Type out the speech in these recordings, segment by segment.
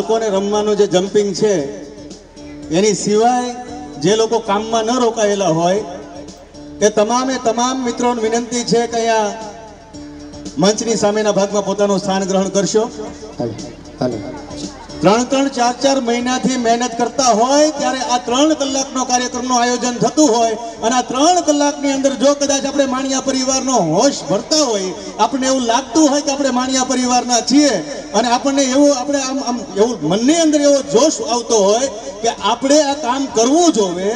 બાળકોને રમવાનું જે જમ્પિંગ છે એની સિવાય જે લોકો કામમાં ન રોકાયેલા હોય એ તમામે તમામ મિત્રોને વિનંતી છે કે અહીંયા મંચની સામેના ભાગમાં પોતાનું સ્થાન ગ્રહણ કરશો। 3-3, 4-4 મહિનાથી મહેનત કરતા હોય ત્યારે આ 3 કલાકનો કાર્યક્રમનું આયોજન થતું હોય અને આ 3 કલાકની અંદર જો કદાચ આપણે માણિયા પરિવારનો હોશ ભરતા હોય, આપણને એવું લાગતું હોય કે આપણે માણિયા પરિવારના છીએ અને આપણને એવું આપણે આમ એવું મનની અંદર એવો જોશ આવતો હોય કે આપણે આ કામ કરવું જોવે,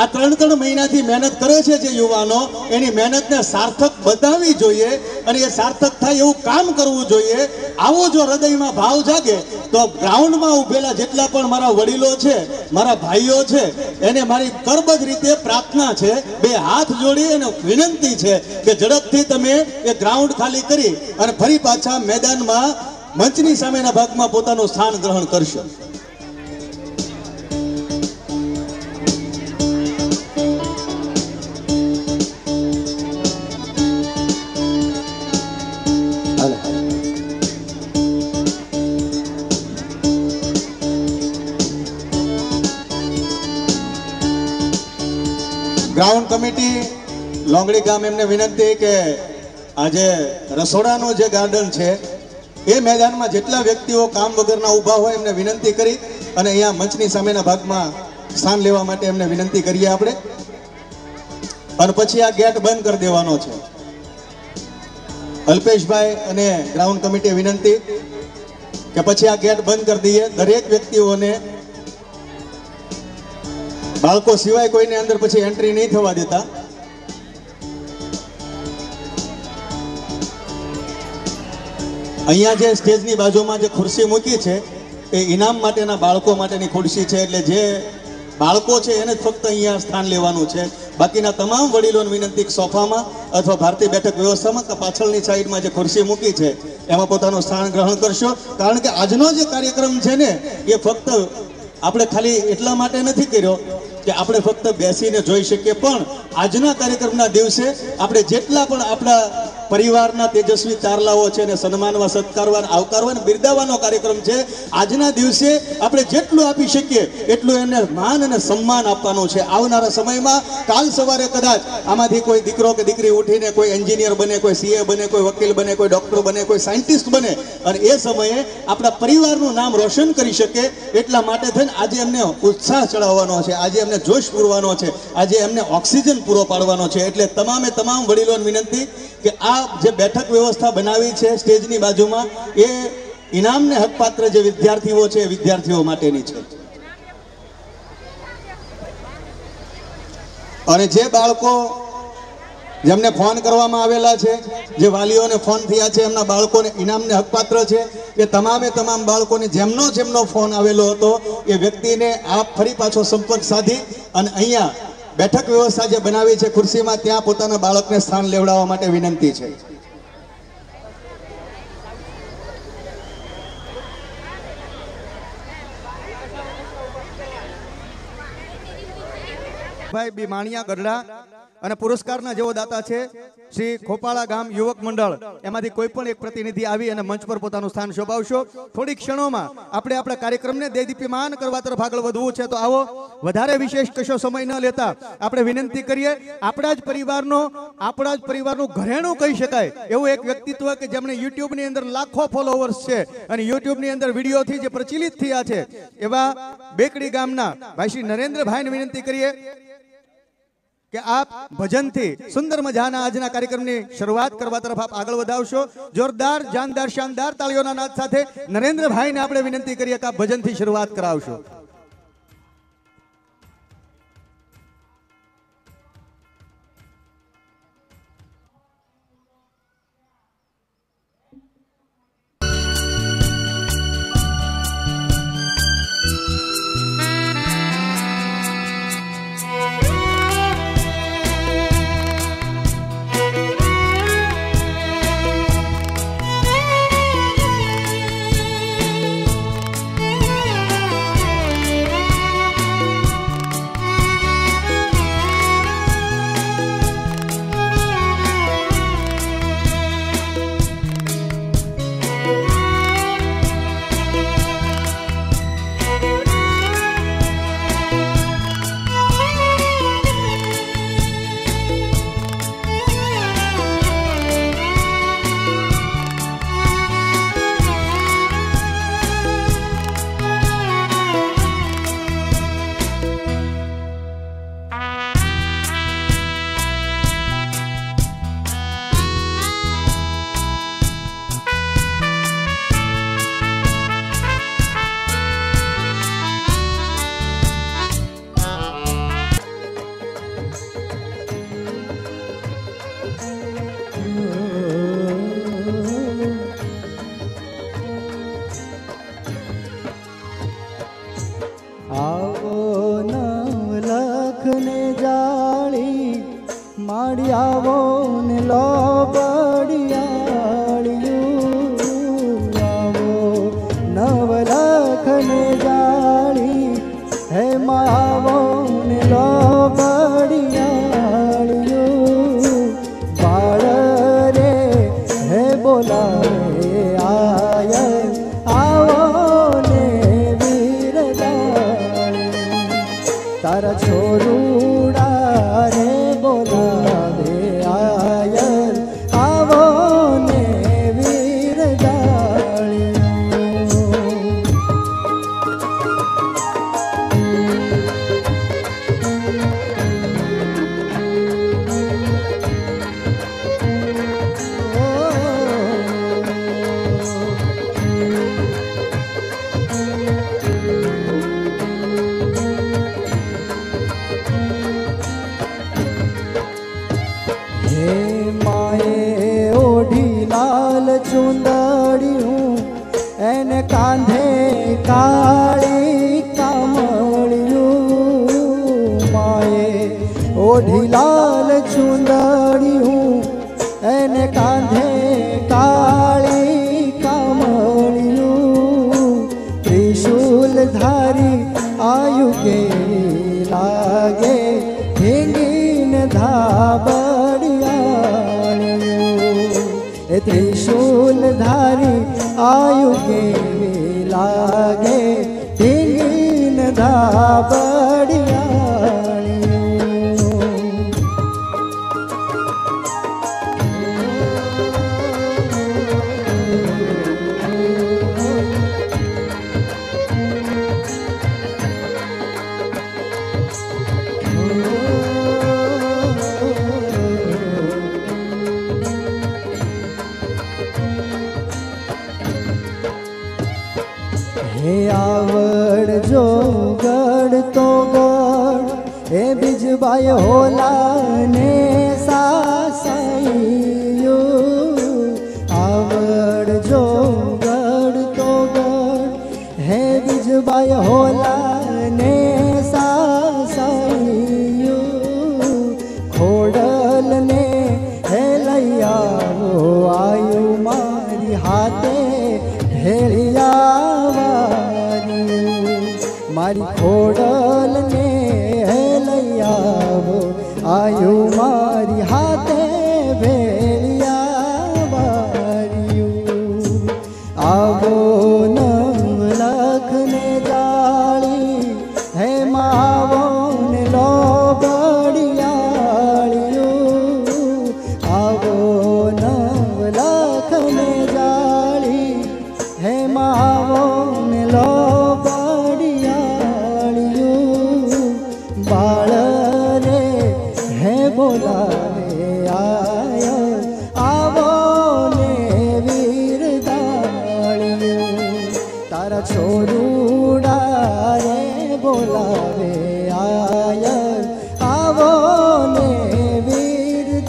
આ 3 મહિનાથી મહેનત કરે છે જે યુવાનો, એની મહેનતને સાર્થક બતાવવી જોઈએ અને એ સાર્થક થાય એવું કામ કરવું જોઈએ। આવો જો હૃદયમાં ભાવ જાગે તો ગ્રાઉન્ડમાં ઉભેલા જેટલા પણ મારા વડીલો છે, મારા ભાઈઓ છે, એને મારી કરબદ્ધ રીતે પ્રાર્થના છે, 2 હાથ જોડી અને વિનંતી છે કે ઝડપથી તમે એ ગ્રાઉન્ડ ખાલી કરી અને ફરી પાછા મેદાનમાં મંચની સામેના ભાગમાં પોતાનું સ્થાન ગ્રહણ કરશો। ગ્રાઉન્ડ કમિટી લોંગડી ગામ એમને વિનંતી કે આજે રસોડાનું જે ગાર્ડન છે એ મેદાનમાં જેટલા વ્યક્તિઓ કામ વગરના ઊભા હોય એમને વિનંતી કરી અને અહીંયા મંચની સામેના ભાગમાં સ્થાન લેવા માટે એમને વિનંતી કરીએ આપણે અને પછી આ ગેટ બંધ કરી દેવાનો છે। અલ્પેશભાઈ અને ગ્રાઉન્ડ કમિટીએ વિનંતી કે પછી આ ગેટ બંધ કરી દઈએ, દરેક વ્યક્તિઓને બાળકો સિવાય કોઈને અંદર પછી એન્ટ્રી નહીં થવા દેતા। અહીંયા જે સ્ટેજની બાજુમાં જે ખુરશી મૂકી છે એ ઇનામ માટેના બાળકો માટેની ખુરશી છે, એટલે જે બાળકો છે એને જ ફક્ત અહીંયા સ્થાન લેવાનું છે। બાકીના તમામ વડીલોને વિનંતી સોફામાં અથવા ભારતીય બેઠક વ્યવસ્થામાં કે પાછળની સાઈડમાં જે ખુરશી મૂકી છે એમાં પોતાનું સ્થાન ગ્રહણ કરશો, કારણ કે આજનો જે કાર્યક્રમ છે ને એ ફક્ત આપણે ખાલી એટલા માટે નથી કર્યો કે આપણે ફક્ત બેસીને જોઈ શકીએ, પણ આજના કાર્યક્રમના દિવસે આપણે જેટલા પણ આપણા પરિવારના તેજસ્વી તારલાઓ છે એને સન્માનવા, સત્કારવા, આવકારવા અને બિરદાવવાનો કાર્યક્રમ છે। આજના દિવસે આપણે જેટલું આપી શકીએ એટલું એમને માન અને સન્માન આપવાનું છે। આવનારા સમયમાં કાલ સવારે કદાચ આમાંથી કોઈ દીકરો કે દીકરી ઉઠીને કોઈ એન્જિનિયર બને, કોઈ સીએ બને, કોઈ વકીલ બને, કોઈ ડોક્ટર બને, કોઈ સાયન્ટિસ્ટ બને અને એ સમયે આપણા પરિવારનું નામ રોશન કરી શકે એટલા માટે થઈને આજે એમને ઉત્સાહ ચડાવવાનો છે, આજે એમને જોશ પૂરવાનો છે, આજે એમને ઓક્સિજન પૂરો પાડવાનો છે। એટલે તમામે તમામ વડીલોને વિનંતી કે આ જે બેઠક વ્યવસ્થા બનાવી છે સ્ટેજની બાજુમાં એ ઇનામને હકપાત્ર જે વિદ્યાર્થીઓ છે વિદ્યાર્થીઓ માટેની છે। અને જે બાળકો જેમને ફોન કરવામાં આવેલા છે, જે વાલીઓને ફોન થયા છે, એમના બાળકોને ઇનામને હકપાત્ર છે એ તમામે તમામ બાળકોને જેમનો ફોન આવેલો હતો એ વ્યક્તિને આપ ફરી પાછો સંપર્ક સાધી અને અહીંયા બેઠક વ્યવસ્થા જે બનાવી છે ખુરશીમાં ત્યાં પોતાના બાળકને સ્થાન લેવડાવવા માટે વિનંતી છે। ભાઈ બી માણિયા ગઢડા અને પુરસ્કારના જેવો દાતા છે શ્રી ખોપાળા ગામ યુવક મંડળ, એમાંથી કોઈ પણ એક પ્રતિનિધિ આવી અને મંચ પર પોતાનું સ્થાન શોભાવશો। થોડી ક્ષણોમાં આપણે આપણા કાર્યક્રમને દેદીપ્યમાન કરવા તરફ આગળ વધવું છે, તો આવો વધારે વિશેષ કશો સમય ન લેતા આપણે વિનંતી કરીએ। આપણા જ પરિવારનું ઘરેણું કહી શકાય એવું એક વ્યક્તિત્વ કે જેમણે યુટ્યુબની અંદર લાખો ફોલોવર્સ છે અને યુટ્યુબની અંદર વિડીયોથી જે પ્રચલિત થયા છે એવા બેકડી ગામના ભાઈ શ્રી નરેન્દ્રભાઈને વિનંતી કરીએ કે આપ ભજનથી સુંદર મજાના આજના કાર્યક્રમની શરૂઆત કરવા તરફ આપ આગળ વધાવશો। જોરદાર, જાનદાર, શાનદાર તાળીઓના નાદ સાથે નરેન્દ્રભાઈને આપણે વિનંતી કરીએ કે આપ ભજનથી શરૂઆત કરાવશો। માડી આવો ને લો બડિયાળિયું આવો નવલખને જાળી હે માં આવો ને લો બડિયાળિયું બાળ રે હે બોલાવે આય આવો ને વીરજાળિયું તારા છોરુડા રે બોલાવે આયર આવો ને વીરજાળિયું હે માએ ઓઢી લાલ ચુંદડિયું એને કાંધે કાળી કામળિયું માએ ઓઢી લાલ ચુંદડિયું એને કાંધે કાળી કામળિયું ત્રિશૂલ ધારી આયુ કે લાગે ભીંગીન ધાબડિયાળિયું એ ત્રિશૂલ ધારી આયુ કેવી લાગે ભીંગીન ધાબડિયાળિયું હે આવડજો ગઢ તો ગઢ હે બીજબાઈ હોલા ને સાસાઈયું આવડજો ગઢ તો ગઢ હે બીજબાઈ હોલા ને સાસાઈયું ખોડલ ને હે લઈ આવો આયુ મારી હાથે ભેળિયાવાર્યું મારી ખોડલ ને હે લઈ આવો આયુ મારી હાથે ભેળિયાવાર્યું આવો નવલખને જાળી હે માવો ને લો બડિયાળિયું આવો નવલખને જાળી હે માવો ને લો બડિયાળિયું બાળ રે હે બોલાવે આય આવો ને વીરજાળિયું તારા છોરુડા રે બોલાવે આય આવો ને વીરજાળિયું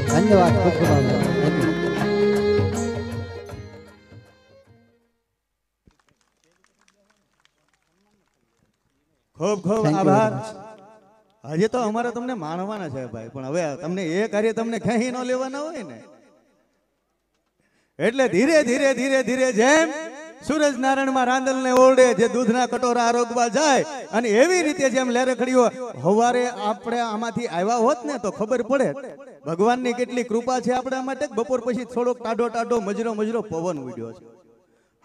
ધન્યવાદ ખૂબ ખૂબ આભાર ખૂબ ખૂબ આભાર હજી તો અમારે તમને માણવાના છે ભાઈ પણ હવે તમને એ કાર્ય તમને ખેંચી ન લેવાના હોય ને એટલે ધીરે ધીરે ધીરે ધીરે જેમ સૂરજ નારાયણમાં રાંદલને ઓરડે જે દૂધના કટોરા આરોગવા જાય અને એવી રીતે જેમ લેરખડીઓ હવારે આપણે આમાંથી આવ્યા હોત ને તો ખબર પડે ભગવાનની કેટલી કૃપા છે આપણા માટે બપોર પછી થોડોક ટાઢો ટાઢો મજરો મજરો પવન ઉડ્યો છે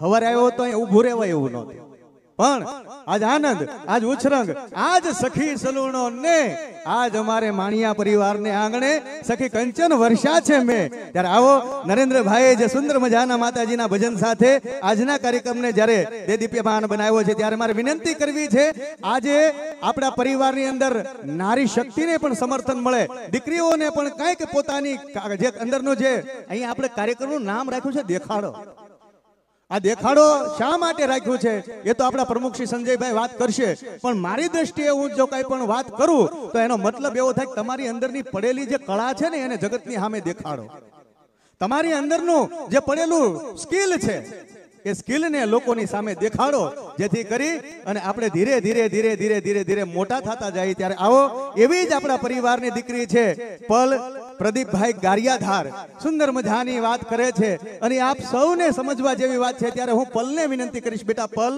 હવારે આવ્યો તો અહીંયા ઊભું રહેવાય એવું નહોતું પણ આજ આનંદ આજ ઉછરંગ આજ સખી સલુણો ને આજ અમારે માણિયા પરિવારને આંગણે સખી કંચન વર્ષા છે મેં ત્યારે આવો નરેન્દ્રભાઈએ જે સુંદર મજાના માતાજીના ભજન સાથે આજના કાર્યક્રમને જ્યારે દેદીપ્યમાન બનાવ્યો છે ત્યારે મારે વિનંતી કરવી છે આજે આપણા પરિવારની અંદર નારી શક્તિને પણ સમર્થન મળે દીકરીઓને પણ કંઈક પોતાની જે અંદરનું જે અહીંયા આપણે કાર્યક્રમનું નામ રાખ્યું છે દેખાડો આ દેખાડો શા માટે રાખ્યું છે એ તો આપણા પ્રમુખ શ્રી સંજયભાઈ વાત કરશે પણ મારી દ્રષ્ટિએ હું જો કઈ પણ વાત કરું તો એનો મતલબ એવો થાય કે તમારી અંદરની પડેલી જે કળા છે ને એને જગતની સામે દેખાડો તમારી અંદરનું જે પડેલું સ્કિલ છે એ સ્કિલને લોકોની સામે દેખાડો, જેથી કરી અને આપણે ધીરે ધીરે ધીરે ધીરે ધીરે ધીરે મોટા થતા જઈએ. ત્યારે આવો એવી જ આપણા પરિવારની દીકરી છે પલ પ્રદીપભાઈ ગારિયાધાર, સુંદર મજાની વાત કરે છે અને આપ સૌને સમજવા જેવી વાત છે. ત્યારે હું પલને વિનંતી કરીશ, બેટા પલ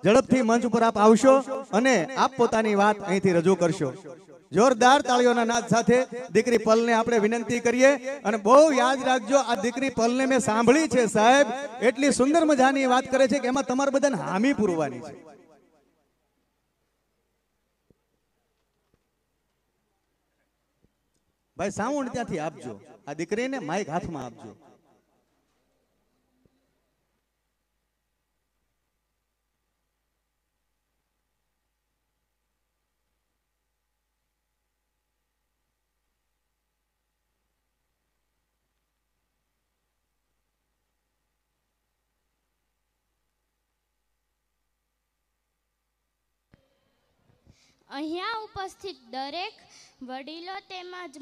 ઝડપથી મંચ ઉપર આપ આવશો અને આપ પોતાની વાત અહીંથી રજૂ કરશો. જોરદાર તાળીઓના નાદ સાથે દીકરી પલને આપણે વિનંતી કરીએ. અને બહુ યાદ રાખજો, આ દીકરી પલને મેં સાંભળી છે સાહેબ, એટલી સુંદર મજાની વાત કરે છે કે એમાં તમારે બધાને હામી પૂરવાની છે. ભાઈ સાઉન્ડ ત્યાંથી આપજો, આ દીકરીને માઇક હાથમાં આપજો. અહીંયા ઉપસ્થિત દરેક વડીલો તેમજ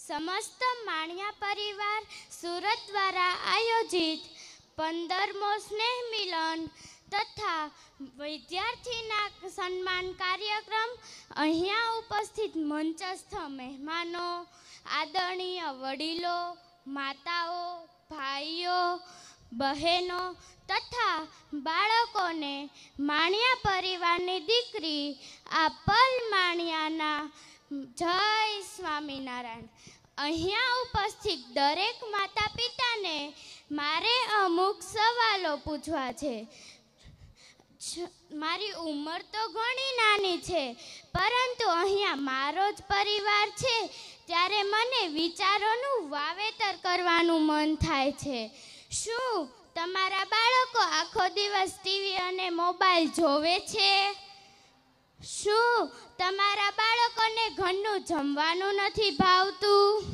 સમસ્ત માણિયા પરિવાર સુરત દ્વારા આયોજિત 15મો સ્નેહ મિલન તથા વિદ્યાર્થીના સન્માન કાર્યક્રમ, અહીંયા ઉપસ્થિત મંચસ્થ મહેમાનો, આદરણીય વડીલો, માતાઓ, ભાઈઓ, બહેનો તથા બાળકોને માણિયા પરિવારની દીકરી આ પલ માણિયાના જય સ્વામિનારાયણ. અહીંયા ઉપસ્થિત દરેક માતા પિતાને મારે અમુક સવાલો પૂછવા છે. મારી ઉંમર તો ઘણી નાની છે, પરંતુ અહીંયા મારો જ પરિવાર છે ત્યારે મને વિચારોનું વાવેતર કરવાનું મન થાય છે. શું તમારા બાળકો આખો દિવસ ટીવી અને મોબાઈલ જોવે છે? શું તમારા બાળકોને ઘરનું જમવાનું નથી ભાવતું?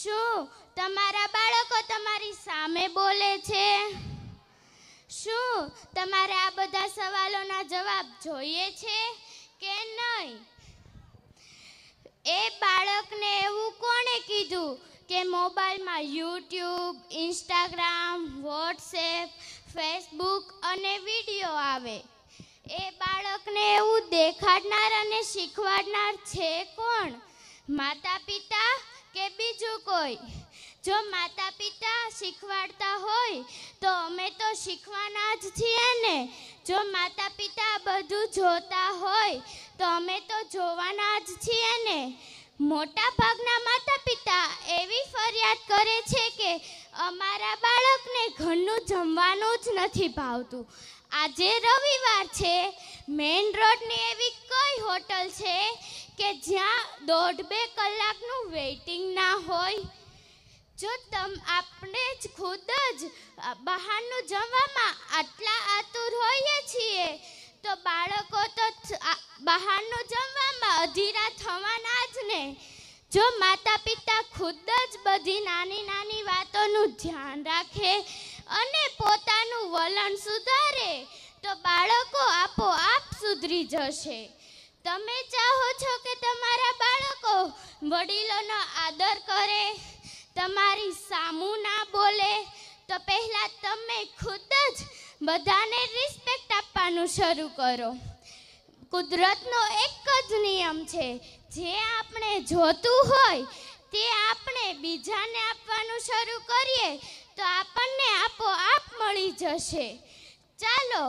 શું તમારા બાળકો તમારી સામે બોલે છે? શું તમારે આ બધા સવાલોના જવાબ જોઈએ છે કે નહીં? એ બાળકને એવું કોણે કીધું કે મોબાઈલમાં યુટ્યુબ, ઇન્સ્ટાગ્રામ, વોટ્સએપ, ફેસબુક અને વિડીયો આવે? એ બાળકને એવું દેખાડનાર અને શીખવાડનાર છે કોણ? માતા પિતા કે બીજું કોઈ? જો માતા પિતા શીખવાડતા હોય તો અમે તો શીખવાના જ છીએ ને. જો માતા પિતા બધું જોતા હોય તો અમે તો જોવાના જ છીએ ને. મોટા ભાગના માતા પિતા એવી ફરિયાદ કરે છે કે અમારા બાળકને ઘરનું જમવાનું જ નથી ભાવતું. આજે રવિવાર છે, મેઇન રોડની એવી કઈ હોટલ છે કે જ્યાં 1.5-2 કલાકનું વેઇટિંગ ના હોય? જો આપણે જ ખુદ જ બહારનું જમવામાં આટલા આતુર હોઈએ છીએ તો બાળકો તો બહારનું જમવામાં અધીરા થવાના જ ને. જો માતા પિતા ખુદ જ બધી નાની નાની વાતોનું ધ્યાન રાખે અને પોતાનું વલણ સુધારે તો બાળકો આપોઆપ સુધરી જશે. તમે ચાહો છો કે તમારા બાળકો વડીલોનો આદર કરે, તમારી સામું ના બોલે, તો પહેલા તમે ખુદ જ બધાને રિસ્પેક્ટ આપવાનું શરૂ કરો. કુદરતનો એક જ નિયમ છે, જે આપણે જોતું હોય તે આપણે બીજાને આપવાનું શરૂ કરીએ તો આપણને આપોઆપ મળી જશે. ચાલો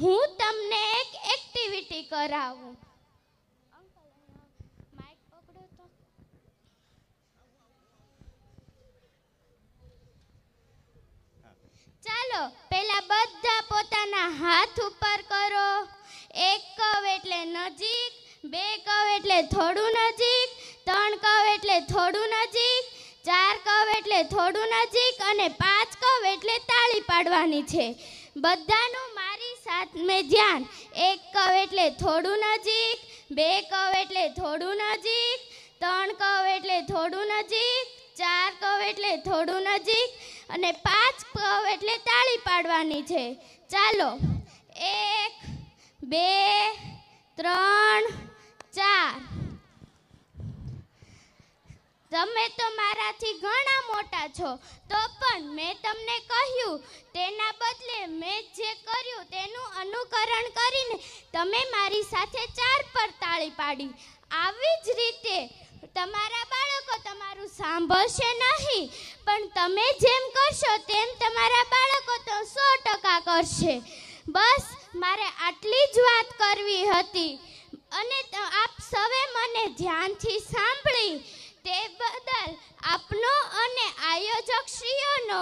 હું તમને એક એક્ટિવિટી કરાવું. ચાલો પહેલા બધા પોતાના હાથ ઉપર કરો. 1 કવ એટલે નજીક, 2 કવ એટલે થોડું નજીક, 3 કવ એટલે થોડું નજીક, 4 કવ એટલે થોડું નજીક અને 5 કવ એટલે તાળી પાડવાની છે. બધાનું મારી સામે ધ્યાન. 1 કવ એટલે થોડું નજીક, 2 કવ એટલે થોડું નજીક, 3 કવ એટલે થોડું નજીક, 4 કવ એટલે થોડું નજીક અને 5 કવ એટલે તાળી પાડવાની છે. ચાલો 1, 2, 3, 4. તમે તો મારાથી ઘણા મોટા છો, તો પણ મેં તમને કહ્યું તેના બદલે મેં જે કર્યું તેનું અનુકરણ કરીને તમે મારી સાથે 4 પર તાળી પાડી. આવી જ રીતે તમારા બાળકો તમારું સાંભળશે નહીં, પણ તમે જેમ કરશો તેમ તમારા બાળકો તો 100% કરશે. બસ મારે આટલી જ વાત કરવી હતી અને આપ સૌએ મને ધ્યાનથી સાંભળી તે બદલ આપનો અને આયોજકશ્રીઓનો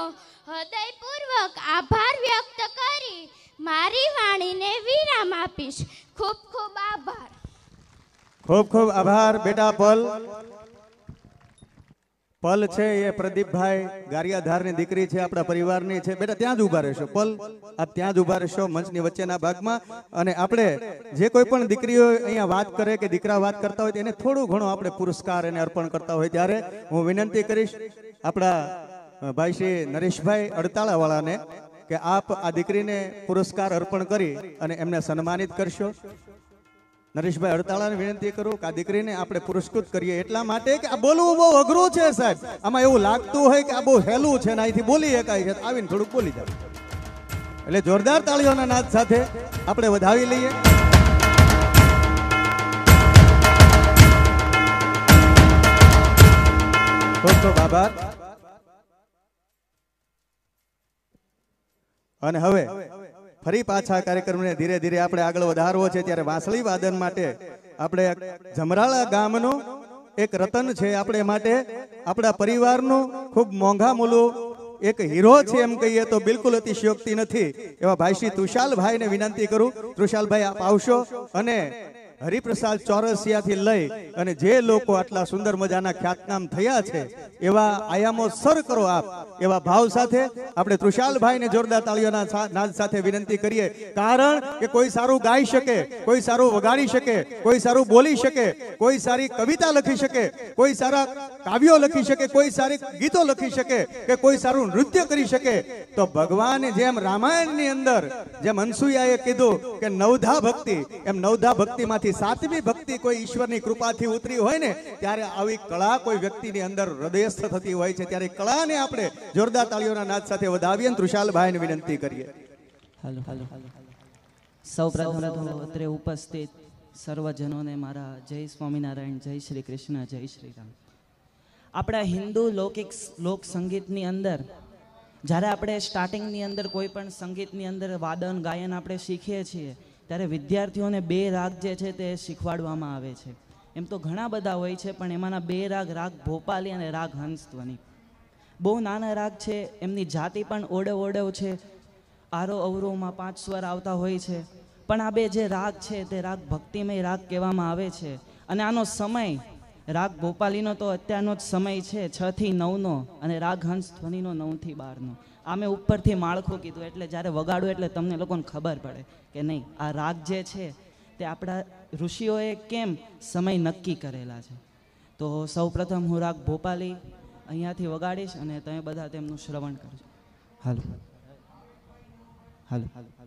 હૃદયપૂર્વક આભાર વ્યક્ત કરી મારી વાણીને વિરામ આપીશ. ખૂબ ખૂબ આભાર. ખૂબ ખૂબ આભાર બેટા પલ. પલ છે એ પ્રદીપભાઈ ગારિયાધારની દીકરી છે, આપણા પરિવારની છે. બેટા ત્યાં જ ઊભા રહેશો પલ, આપ ત્યાં જ ઊભા રહેશો મંચની વચ્ચેના ભાગમાં. અને આપણે જે કોઈ પણ દીકરીઓ અહીંયા વાત કરે કે દીકરા વાત કરતા હોય એને થોડું ઘણું આપણે પુરસ્કાર એને અર્પણ કરતા હોય ત્યારે હું વિનંતી કરીશ આપણા ભાઈ શ્રી નરેશભાઈ અડતાળાવાળાને કે આપ આ દીકરીને પુરસ્કાર અર્પણ કરી અને એમને સન્માનિત કરશો. નરેશભાઈ અડતાળાને વિનંતી કરું કે આ દીકરીને આપણે પુરસ્કૃત કરીએ, એટલા માટે કે આ બોલવું બહુ અઘરું છે સાહેબ. આમાં એવું લાગતું હોય કે આ બહુ સહેલું છે ને અહીંથી બોલી શકાય છે, આવીને થોડુંક બોલી જાય. એટલે જોરદાર તાળીઓના નાદ સાથે આપણે વધાવી લઈએ. ખૂબ ખૂબ આભાર. અને હવે ફરી પાછા કાર્યક્રમને ધીરે ધીરે આપણે આગળ વધારવો છે ત્યારે વાંસળી વાદન માટે આપણે જમરાળા ગામનો એક રતન છે આપણે માટે આપણા પરિવારનું ખૂબ મોંઘા મૂલું એક હીરો છે એમ કહીએ તો બિલકુલ અતિશયોક્તિ નથી એવા ભાઈ શ્રી તુષાલભાઈને વિનંતી કરું. તુષાલભાઈ આપ આવશો અને હરિપ્રસાદ ચોરસિયાથી લઈ અને જે લોકો આટલા સુંદર મજાના ખ્યાતનામ થયા છે એવા આયામો સર કરો આપ એવા ભાવ સાથે આપણે તુષાલભાઈને જોરદાર તાળીઓના નાદ સાથે વિનંતી કરીએ. કારણ કે કોઈ સારું ગાઈ શકે, કોઈ સારું વગાડી શકે, કોઈ સારું બોલી શકે, કોઈ સારી કવિતા લખી શકે, કોઈ સારા કાવ્યો લખી શકે, કોઈ સારી ગીતો લખી શકે કે કોઈ સારું નૃત્ય કરી શકે, તો ભગવાને જેમ રામાયણની અંદર જેમ અનસુયાએ કીધું કે નવધા ભક્તિ, એમ નવધા ભક્તિમાંથી 7મી ભક્તિ કોઈ ઈશ્વરની કૃપાથી ઉતરી હોય ને ત્યારે આવી કળા કોઈ વ્યક્તિની અંદર હૃદયસ્થ થતી હોય છે. ત્યારે કળાને આપણે જોરદાર તાળીઓના નાદ સાથે વધાવીએ. તૃષાલભાઈને વિનંતી કરીએ. હાલો સૌપ્રથમ તો અત્રે ઉપસ્થિત સર્વજનોને મારા જય સ્વામિનારાયણ, જય શ્રી કૃષ્ણ, જય શ્રી રામ. આપણા હિન્દુ લૌકિક લોક સંગીતની અંદર જ્યારે આપણે સ્ટાર્ટિંગની અંદર કોઈ પણ સંગીતની અંદર વાદન ગાયન આપણે શીખીએ છીએ ત્યારે વિદ્યાર્થીઓને 2 રાગ જે છે તે શીખવાડવામાં આવે છે. એમ તો ઘણા બધા હોય છે પણ એમાંના 2 રાગ, રાગ ભોપાલી અને રાગ હંસધ્વનિ, બહુ નાના રાગ છે. એમની જાતિ પણ ઓડવ છે. આરો અવરોમાં 5 સ્વર આવતા હોય છે. પણ આ 2 જે રાગ છે તે રાગ ભક્તિમય રાગ કહેવામાં આવે છે. અને આનો સમય રાગ ભોપાલીનો તો અત્યારનો જ સમય છે 6 થી 9નો અને રાગ હંસધ્વનિનો 9 થી 12નો. આ મેં ઉપરથી માળખું કીધું એટલે જ્યારે વગાડું એટલે તમને લોકોને ખબર પડે કે નહીં આ રાગ જે છે તે આપણા ઋષિઓએ કેમ સમય નક્કી કરેલા છે. તો સૌપ્રથમ હું રાગ ભોપાલી અહીંયાથી વગાડીશ અને તમે બધા તેમનું શ્રવણ કરજો. હાલો હાલો હાલો.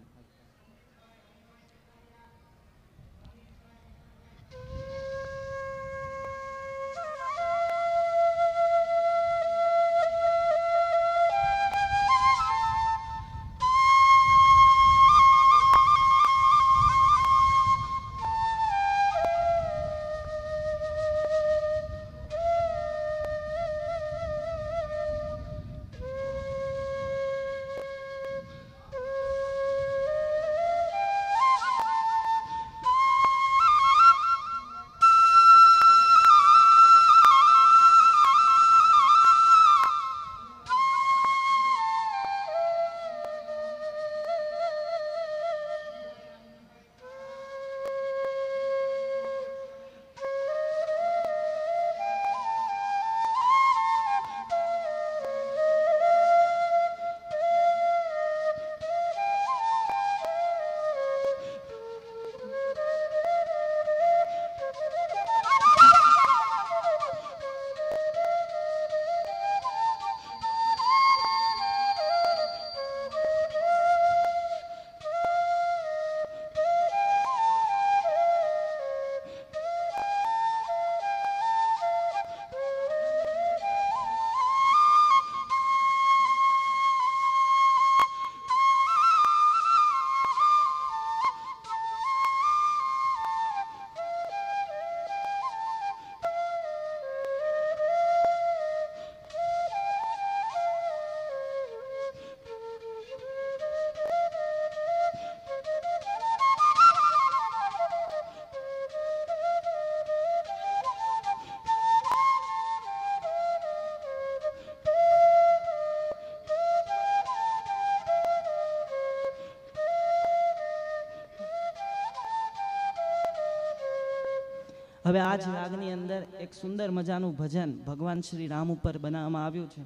હવે આ જ રાગની અંદર એક સુંદર મજાનું ભજન ભગવાન શ્રી રામ ઉપર બનાવવામાં આવ્યું છે.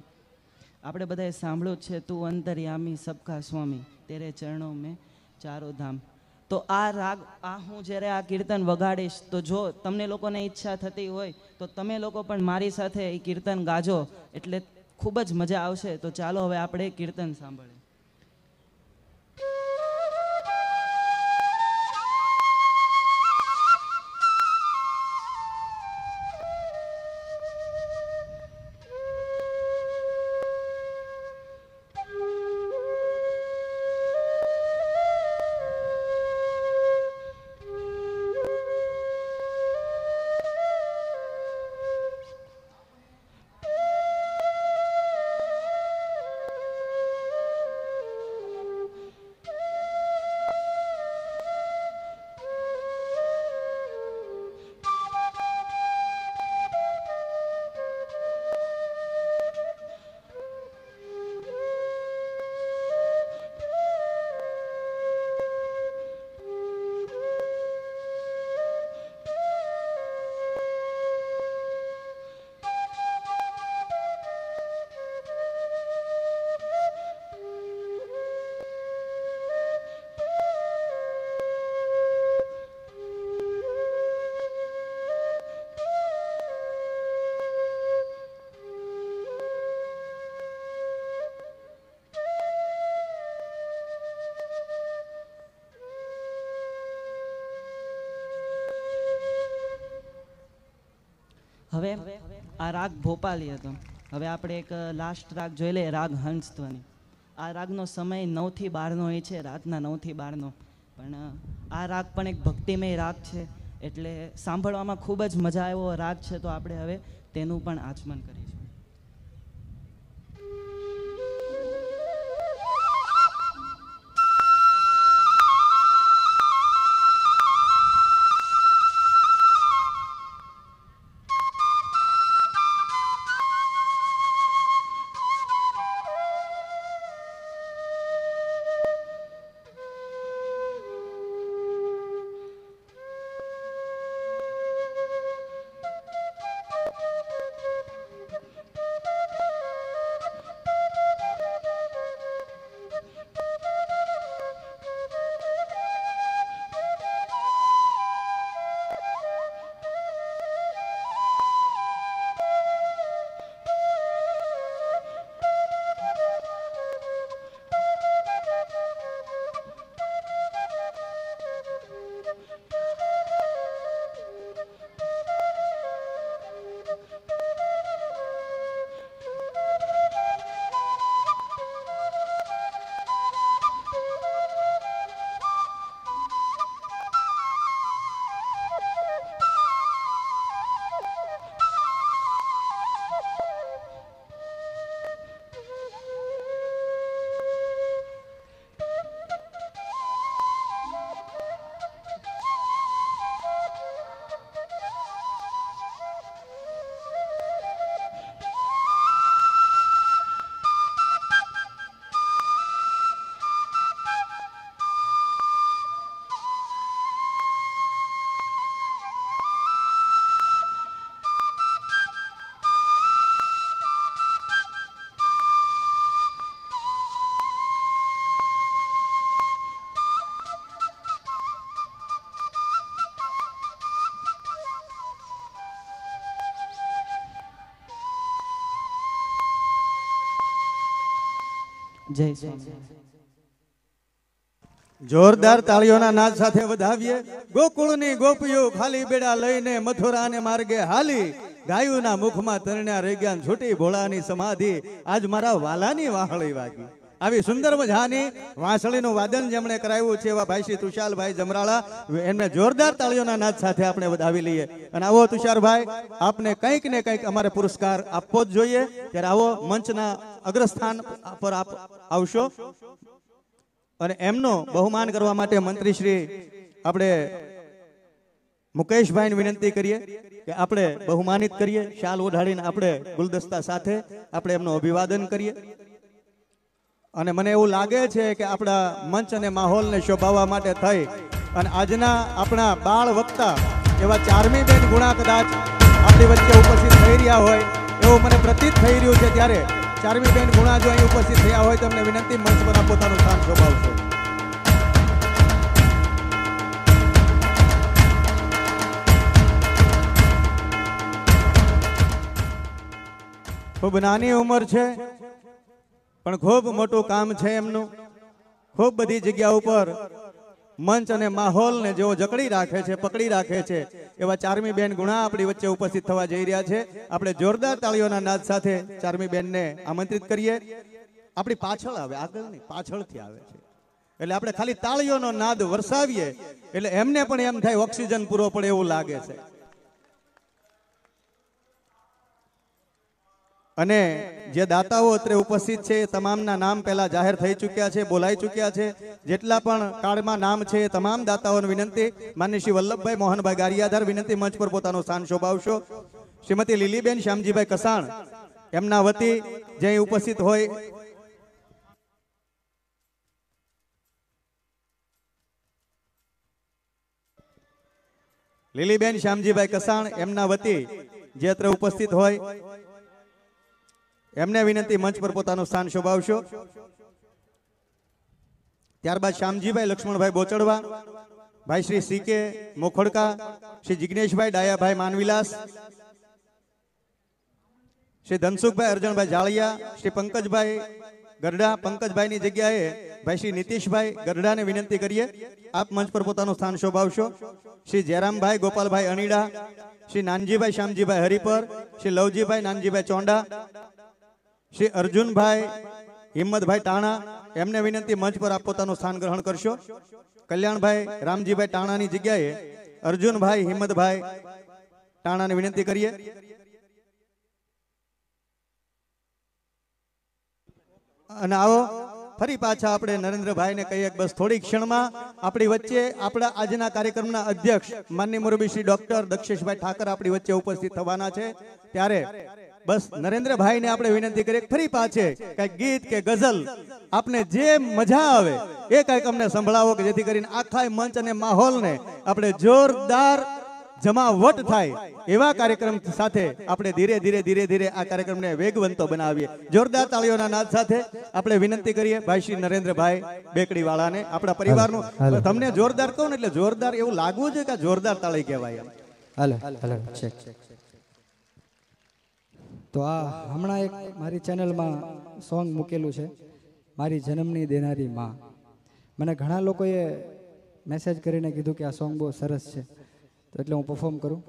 આપણે બધાએ સાંભળ્યું છે, તું અંતર્યામી સબકા સ્વામી તેરે ચરણો મેં ચારો ધામ. તો આ રાગ હું જ્યારે આ કીર્તન વગાડીશ તો જો તમને લોકોને ઈચ્છા થતી હોય તો તમે લોકો પણ મારી સાથે એ કીર્તન ગાજો, એટલે ખૂબ જ મજા આવશે. તો ચાલો હવે આપણે કીર્તન સાંભળીએ. હવે આ રાગ ભોપાલી હતો. હવે આપણે એક લાસ્ટ રાગ જોઈ લઈએ, રાગ હંસધ્વની. આ રાગનો સમય 9 થી 12 હોય છે, રાતના 9 થી 12. પણ આ રાગ પણ એક ભક્તિમય રાગ છે, એટલે સાંભળવામાં ખૂબ જ મજા આવ્યો રાગ છે. તો આપણે હવે તેનું પણ આચમન કરીશું. જય સ્વામિનારાયણ. જોરદાર તાળીઓના નાદ સાથે વધાવીએ. ગોકુળની ગોપીઓ ખાલી બેડા લઈને મથુરાને માર્ગે હાલી, ગાયુના મુખમાં તરણ્યા રહી ગયા છૂટી ભોળાની સમાધિ, આજ મારા વાલાની વાહળી વાગી. આવી સુંદર મજાની વાંસળીનું વાદન જેમણે કરાવ્યું છે એવા ભાઈ શ્રી તુષારભાઈ જમરાળા, એમને જોરદાર તાળીઓના નાદ સાથે આપણે વધાવી લઈએ. અને આવો તુષારભાઈ, આપને કંઈક ને કંઈક અમારે પુરસ્કાર આપવો જ જોઈએ. ત્યારે આવો મંચના અગ્રસ્થાન પર આપ આવશો અને એમનો બહુમાન કરવા માટે મંત્રી શ્રી આપણે મુકેશભાઈને વિનંતી કરીએ કે આપણે બહુમાનિત કરીએ. શાલ ઓઢાડીને આપણે ગુલદસ્તા સાથે આપણે એમનું અભિવાદન કરીએ. અને મને એવું લાગે છે કે આપણા મંચ અને માહોલને શોભાવવા માટે થઈ અને આજના આપણા બાળ વક્તા એવા ચારમી બેન ગુણા કદાચ આપણી વચ્ચે ઉપસ્થિત થઈ રહ્યા હોય એવું મને પ્રતીત થઈ રહ્યું છે, ત્યારે ચારમી બેન ગુણા જો અહીં ઉપસ્થિત થયા હોય તો અમને વિનંતી મંચ પર પોતાનું સ્થાન શોભાવશો. ખૂબ નાની ઉંમર છે પણ ખૂબ મોટું કામ છે એમનું. ખૂબ બધી જગ્યા ઉપર મંચ અને માહોલને જેઓ જકડી રાખે છે, પકડી રાખે છે, એવા ચારમી બેન ગુણા આપણી વચ્ચે ઉપસ્થિત થવા જઈ રહ્યા છે. આપણે જોરદાર તાળીઓના નાદ સાથે ચારમી બેનને આમંત્રિત કરીએ. આપણી પાછળ આવે, આગળ નહીં, પાછળથી આવે છે, એટલે આપણે ખાલી તાળીઓનો નાદ વરસાવીએ એટલે એમને પણ એમ થાય ઓક્સિજન પૂરો પડે એવું લાગે છે. અને જે દાતાઓ અત્રે ઉપસ્થિત છે એ તમામના નામ પહેલા જાહેર થઈ ચૂક્યા છે, બોલાઈ ચૂક્યા છે. જેટલા પણ કાર્ડમાં નામ છે એ તમામ દાતાઓને વિનંતી, માનનીય શ્રી વલ્લભભાઈ મોહનભાઈ ગારિયાધાર વિનંતી મંચ પર પોતાનું સ્થાન શોભાવશો. શ્રીમતી લીલીબેન શ્યામજીભાઈ કસાણ એમના વતી જે ઉપસ્થિત હોય લીલીબેન શ્યામજીભાઈ કસાણ એમના વતી જે અત્રે ઉપસ્થિત હોય એમને વિનંતી મંચ પર પોતાનું સ્થાન શોભાવશો. ત્યારબાદ શ્યામજીભાઈ લક્ષ્મણભાઈ બોચડવા, ભાઈ શ્રી સીકે મોખડકા, શ્રી જિગ્નેશભાઈ ડાયાભાઈ માનવિલાસ, શ્રી ધનસુખભાઈ અર્જણભાઈ જાળિયા, શ્રી પંકજભાઈ ગરડા, પંકજભાઈની જગ્યાએ ભાઈ શ્રી નીતિશભાઈ ગરડાને વિનંતી કરીએ આપ મંચ પર પોતાનું સ્થાન શોભાવશો. શ્રી જયરામભાઈ ગોપાલભાઈ અણીડા, શ્રી નાનજીભાઈ શ્યામજીભાઈ હરિપર, શ્રી લવજીભાઈ નાનજીભાઈ ચોંડા, શ્રી અર્જુનભાઈ હિંમતભાઈ ટાણા એમને વિનંતી મંચ પર આપ પોતાનું સ્થાન ગ્રહણ કરશો. કલ્યાણભાઈ રામજીભાઈ ટાણાની જગ્યાએ અર્જુનભાઈ હિંમતભાઈ ટાણાને વિનંતી કરીએ. અને આવો ફરી પાછા આપણે નરેન્દ્રભાઈને કહીએ બસ થોડી ક્ષણમાં આપણી વચ્ચે આપણા આજના કાર્યક્રમના અધ્યક્ષ માનનીય મુરબ્બી શ્રી ડોક્ટર દક્ષેશભાઈ ઠાકર આપણી વચ્ચે ઉપસ્થિત થવાના છે. ત્યારે બસ નરેન્દ્રભાઈને આપણે વિનંતી કરીએ ફરી પાછે કઈક ગીત કે ગઝલ આપને જે મજા આવે એ કઈક અમને સંભળાવો કે જેથી કરીને આખા મંચ અને માહોલને આપણે જોરદાર જમાવટ થાય એવા કાર્યક્રમ સાથે આપણે ધીરે ધીરે ધીરે ધીરે આ કાર્યક્રમને વેગવંતો બનાવીએ. જોરદાર તાળીઓના નાદ સાથે આપણે વિનંતી કરીએ ભાઈ શ્રી નરેન્દ્રભાઈ બેકડીવાળાને, આપણા પરિવારનું. તમને જોરદાર કહું ને એટલે જોરદાર એવું લાગવું જોઈએ કે જોરદાર તાળી કહેવાય. તો આ હમણાં એક મારી ચેનલમાં સોંગ મૂકેલું છે, મારી જન્મની દેનારી માં. મને ઘણા લોકોએ મેસેજ કરીને કીધું કે આ સોંગ બહુ સરસ છે, તો એટલે હું પરફોર્મ કરું.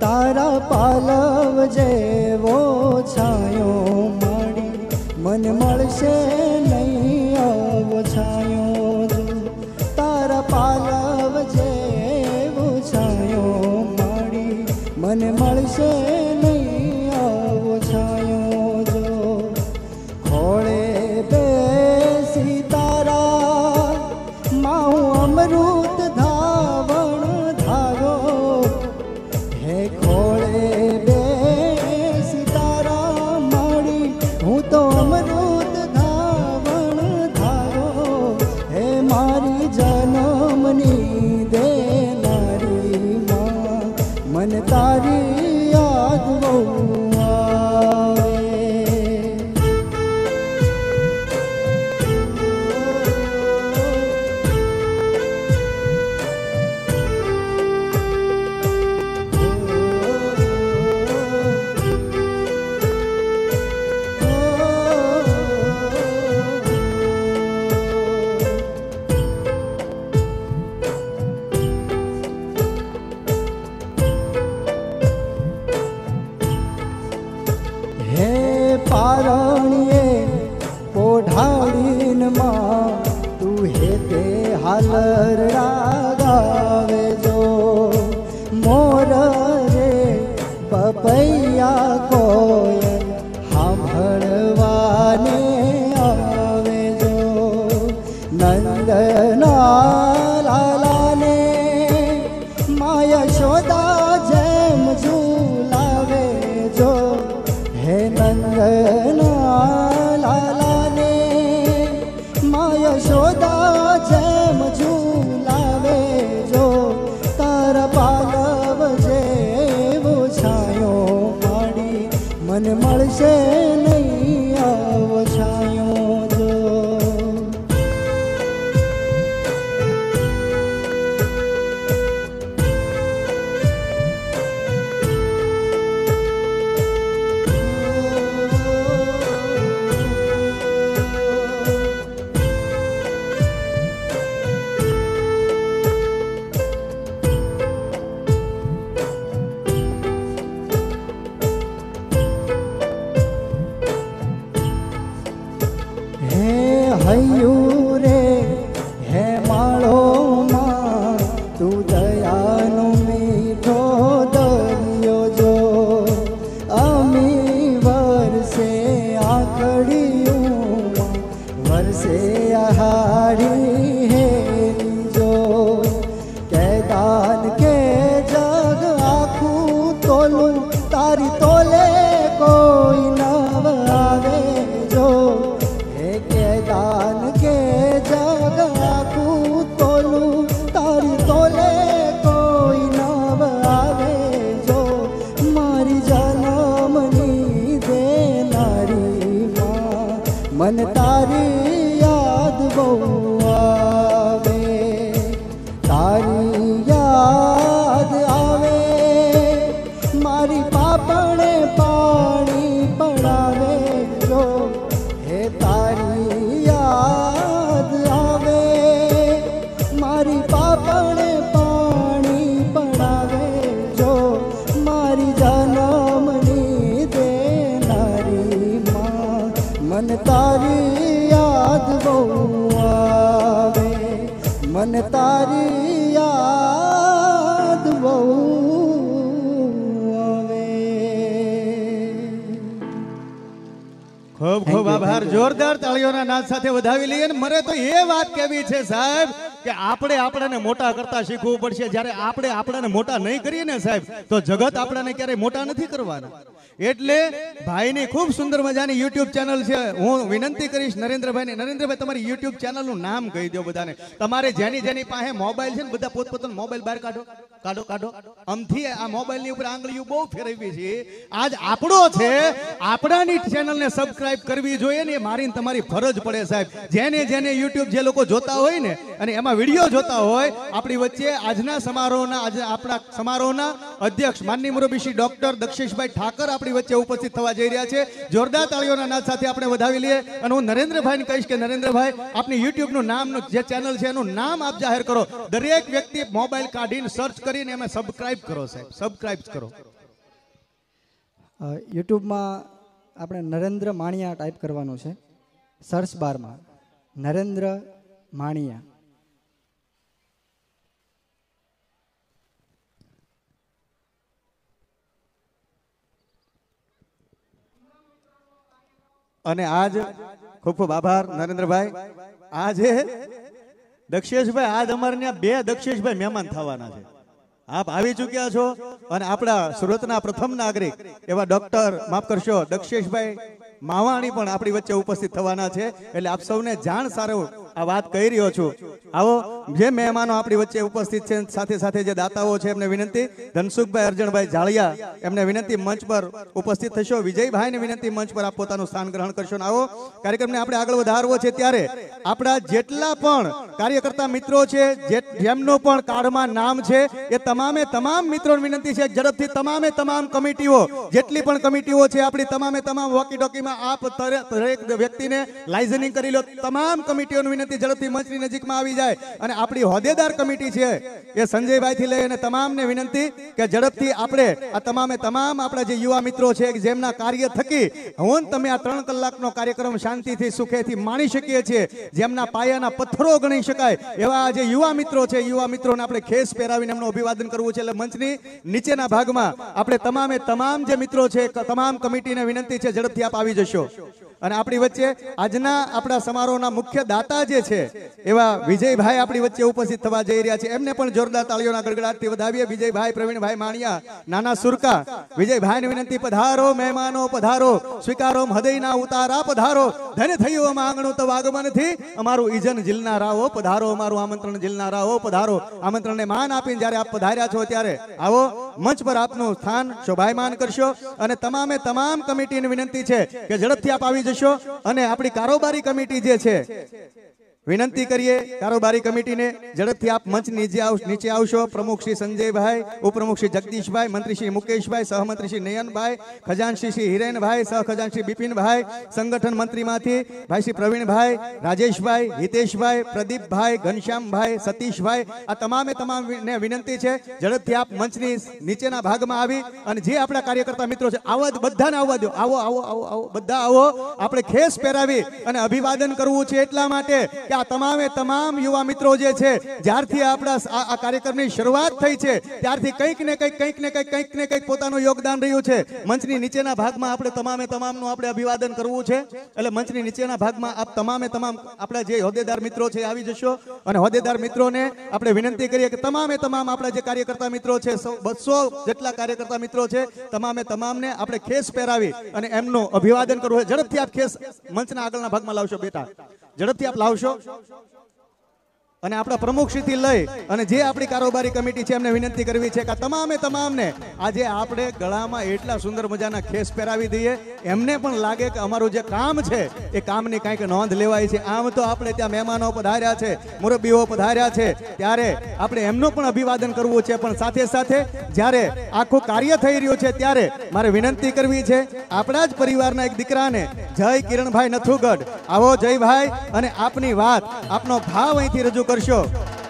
તારા પાલવ જેવો છાયો માડી મન મળશે નહીં આવો છાયો જો. તારા પાલવ જેવો છાયો માડી મન મળશે નહીં આવો છાયો જો. ખોળે બેસી તારા માઉ અમૃત ધાવણ ધારો હે. ખોળે બેસી તારા માડી હું તો અમૃત ધાવણ ધારો હે. મારી જન્મની દેનારી માં મન તારી યાદ દયાનો મીઠો દરિયો જો અમી વરસે આખડીયું વરસે આહાડી હેરી જો કે દાન કે જગ આખું તોલું તારી તોલે કોઈ નવ આવે જો હે કે દાન કે જગ આખું તોલું તારી તોલે કોઈ નવ આવે જો મારી જન્મની દેનારી માં મન તારી યાદ બહુ આવે તારી યાદ આવે મારી પાપણે પાણી પડાવે જો હે તારી યાદ આવે મારી પાપણે પાણી પડાવે જો મારી જન્મની દેનારી માં મન તારી યાદ બહુ આવે મન તારી યાદ બહુ ખૂબ ખૂબ આભાર. જોરદાર તાળીઓના નાદ સાથે વધાવી લઈએ. મને તો એ વાત કહેવી છે સાહેબ કે આપણે આપણાને મોટા કરતા શીખવું પડશે. જ્યારે આપણે આપણાને મોટા નહીં કરીએ ને સાહેબ તો જગત આપણાને ક્યારેય મોટા નથી કરવાના. એટલે ભાઈની ખૂબ સુંદર મજાની યુટ્યુબ ચેનલ છે. હું વિનંતી કરીશ નરેન્દ્રભાઈને, નરેન્દ્રભાઈ તમારી યુટ્યુબ ચેનલનું નામ કહી દો બધાને. તમારે જેની જેની પાસે મોબાઈલ છે ને બધા પોતપોતાનો મોબાઈલ બહાર કાઢો કાઢો કાઢો. આમથી આ મોબાઈલની ઉપર આંગળીઓ બહુ ફેરવી છે. આજ આપણો છે, આપણાની ચેનલને સબસ્ક્રાઇબ કરવી જોઈએ ને એ મારી તમારી ફરજ પડે સાહેબ. જેને જેને યુટ્યુબ જે લોકો જોતા હોય ને અને એમાં વિડીયો જોતા હોય, આપણી વચ્ચે આજના સમારોહના આજે આપણા સમારોહના અધ્યક્ષ માનનીય મુરબ્બી શ્રી ડોક્ટર દક્ષેશભાઈ ઠાકર આપણી વચ્ચે ઉપસ્થિત થવા જઈ રહ્યા છે. જોરદાર તાળીઓના નાદ સાથે આપણે વધાવી લઈએ. અને હું નરેન્દ્રભાઈને કહીશ કે નરેન્દ્રભાઈ આપની યુટ્યુબનું નામનું જે ચેનલ છે એનું નામ આપ જાહેર કરો. દરેક વ્યક્તિ મોબાઈલ કાઢીને સર્ચ કરીને એમાં સબસ્ક્રાઇબ કરો સાહેબ, સબસ્ક્રાઇબ કરો. યુટ્યુબમાં આપણે નરેન્દ્ર માણિયા ટાઈપ કરવાનું છે સર્ચ બારમાં, નરેન્દ્ર માણિયા. અને આજ ખૂબ ખૂબ આભાર નરેન્દ્રભાઈ. આજે દક્ષેશભાઈ, આજ અમારે ત્યાં બે દક્ષેશભાઈ મહેમાન થવાના છે. આપ આવી ચૂક્યા છો અને આપણા સુરતના પ્રથમ નાગરિક એવા ડોક્ટર માફ કરશો દક્ષેશભાઈ માવાણી પણ આપણી વચ્ચે ઉપસ્થિત થવાના છે. એટલે આપ સૌને જાણ સારો આ વાત કહી રહ્યો છું. આવો જે મહેમાનો આપણી વચ્ચે ઉપસ્થિત છે સાથે સાથે જે દાતાઓ છે એમને વિનંતી, ધનસુખભાઈ અર્જણભાઈ જાળિયા એમને વિનંતી મંચ પર ઉપસ્થિત થશો. વિજયભાઈને વિનંતી મંચ પર આપ પોતાનું સ્થાન ગ્રહણ કરશો. આવો કાર્યક્રમને આપણે આગળ વધારવો છે ત્યારે આપણા જેટલા પણ કાર્યકર્તા મિત્રો છે જેમનું પણ કાર્ડમાં નામ છે એ તમામે તમામ મિત્રોને વિનંતી છે ઝડપથી તમામે તમામ કમિટીઓ જેટલી પણ કમિટીઓ છે આપણી તમામે તમામ વોકી ટોકીમાં આપ દરેક વ્યક્તિને લાઇઝનિંગ કરી લો. તમામ કમિટીઓને વિનંતી ઝડપથી મંચની નજીકમાં આવી જાય. અને આપણી હોદ્દેદાર કમિટી છે એ સંજયભાઈ થી લઈ અને તમામને વિનંતી કે ઝડપથી આપણે આ તમામે તમામ આપણા જે યુવા મિત્રો છે જેમના કાર્ય થકી હું તમે આ 3 કલાકનો કાર્યક્રમ શાંતિથી સુખેથી માણી શકીએ છીએ, જેમના પાયાના પથ્થરો ગણી શકાય એવા જે યુવા મિત્રો છે, યુવા મિત્રોને આપણે ખેસ પહેરાવીને એમનું અભિવાદન કરવું છે. એટલે મંચની નીચેના ભાગમાં આપણે તમામે તમામ જે મિત્રો છે તમામ કમિટીને વિનંતી છે ઝડપથી આપ આવી જશો. અને આપણી વચ્ચે આજના આપણા સમારોહના મુખ્ય દાતા જે છે એવા વિજયભાઈ આપણી વચ્ચે ઉપસ્થિત થવા જઈ રહ્યા છે. એમને પણ જોરદાર તાળીઓના ગડગડાટથી વધાવીએ. વિજયભાઈ પ્રવીણભાઈ માણિયા નાના સુરકા. વિજયભાઈને વિનંતી પધારો મહેમાનો પધારો, સ્વીકારો હૃદયના ઉતારા પધારો. ધન્ય થયું અમા આંગણું તો આગમનથી, અમારું ઈજન ઝીલનારાઓ પધારો, અમારું આમંત્રણ ઝીલનારાઓ પધારો. આમંત્રણને માન આપીને જ્યારે આપ પધાર્યા છો ત્યારે આવો મંચ પર આપનું સ્થાન શોભાયમાન કરશો. અને તમામે તમામ કમિટીને વિનંતી છે કે ઝડપથી આપ આવી જશો. અને આપણી કારોબારી કમિટી જે છે વિનંતી કરીએ કારોબારી કમિટીને ઝડપથી આપ મંચ નીચે આવશો. પ્રમુખ શ્રી સંજયભાઈ, ઉપપ્રમુખ શ્રી જગદીશભાઈ, મંત્રી શ્રી મુકેશભાઈ, સહમંત્રી શ્રી નયનભાઈ, ખજાનશી શ્રી હિરેનભાઈ, સહખજાન શ્રી બિપિનભાઈ, સંગઠન મંત્રીમાંથી ભાઈ શ્રી પ્રવીણભાઈ, રાજેશભાઈ, હિતેશભાઈ, પ્રદીપભાઈ, ઘનશ્યામભાઈ, સતીશભાઈ, આ તમામે તમામને વિનંતી છે ઝડપથી આપ મંચની નીચેના ભાગમાં આવી અને જે આપણા કાર્યકર્તા મિત્રો છે આવા બધાને આવવા દો. આવો આવો આવો આવો બધા આવો. આપણે ખેસ પહેરાવી અને અભિવાદન કરવું છે એટલા માટે કે આ તમામ યુવા મિત્રો જે છે, જ્યારથી આપણા આ કાર્યક્રમની શરૂઆત થઈ છે ત્યારથી કંઈક ને કંઈક પોતાનું યોગદાન રહ્યું છે. મંચની નીચેના ભાગમાં આપણે તમામનું આપણે અભિવાદન કરવું છે. એટલે મંચની નીચેના ભાગમાં આપ તમામ આપણા જે હોદ્દેદાર મિત્રો છે આવી જશો અને હોદ્દેદાર મિત્રોને આપણે વિનંતી કરીએ કે તમામ આપણા જે કાર્યકર્તા મિત્રો છે, 200 જેટલા કાર્યકર્તા મિત્રો છે, તમામને આપણે ખેસ પહેરાવી અને એમનું અભિવાદન કરવું છે. ઝડપથી આપ ખેસ મંચના આગળના ભાગમાં લાવશો બેટા, ઝડપથી આપ લાવશો. અને આપણા પ્રમુખશ્રીથી લઈ અને જે આપણી કારોબારી કમિટી છે એમને વિનંતી કરવી છે કે તમામને આજે આપણે ગળામાં એટલા સુંદર મજાના ખેસ પહેરાવી દઈએ, એમને પણ લાગે કે અમારું જે કામ છે એ કામની કંઈક નોંધ લેવાય છે. આમ તો આપણે ત્યાં મહેમાનો પધાર્યા છે, મુરબ્બીઓ પધાર્યા છે, ત્યારે આપણે એમનું પણ અભિવાદન કરવું છે. પણ સાથે સાથે જ્યારે આખું કાર્ય થઈ રહ્યું છે ત્યારે મારે વિનંતી કરવી છે આપણા જ પરિવારના એક દીકરાને, જય કિરણભાઈ નથુગઢ. આવો જયભાઈ, અને આપની વાત, આપનો ભાવ અહીંથી રજૂ કરશો.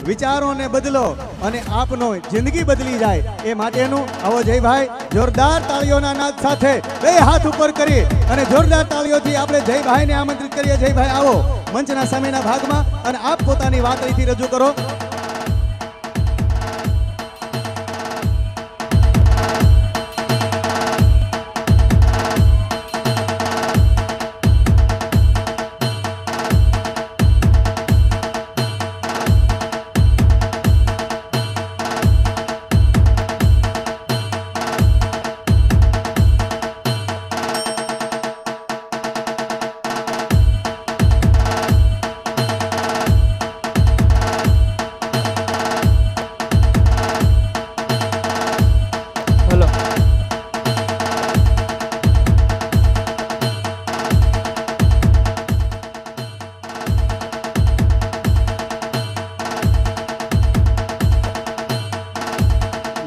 વિચારોને બદલો અને આપનો જિંદગી બદલી જાય એ માટેનું. આવો જયભાઈ, જોરદાર તાળીઓના નાદ સાથે બે હાથ ઉપર કરી અને જોરદાર તાળીઓથી આપણે જયભાઈને આમંત્રિત કરીએ. જયભાઈ આવો મંચના સામેના ભાગમાં અને આપ પોતાની વાત અહીંથી રજૂ કરો.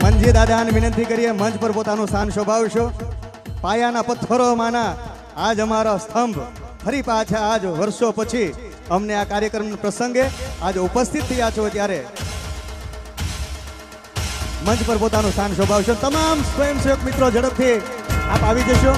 મંજી દાદાને વિનંતી કરીએ મંચ પર પોતાનું સ્થાન શોભાવશો. પાયાના પથ્થરોમાંના આજ અમારો સ્તંભ ફરી પાછા આજ વર્ષો પછી અમને આ કાર્યક્રમ પ્રસંગે આજ ઉપસ્થિત થયા છો ત્યારે મંચ પર પોતાનું સ્થાન શોભાવશો. તમામ સ્વયંસેવક મિત્રો ઝડપથી આપ આવી જશો.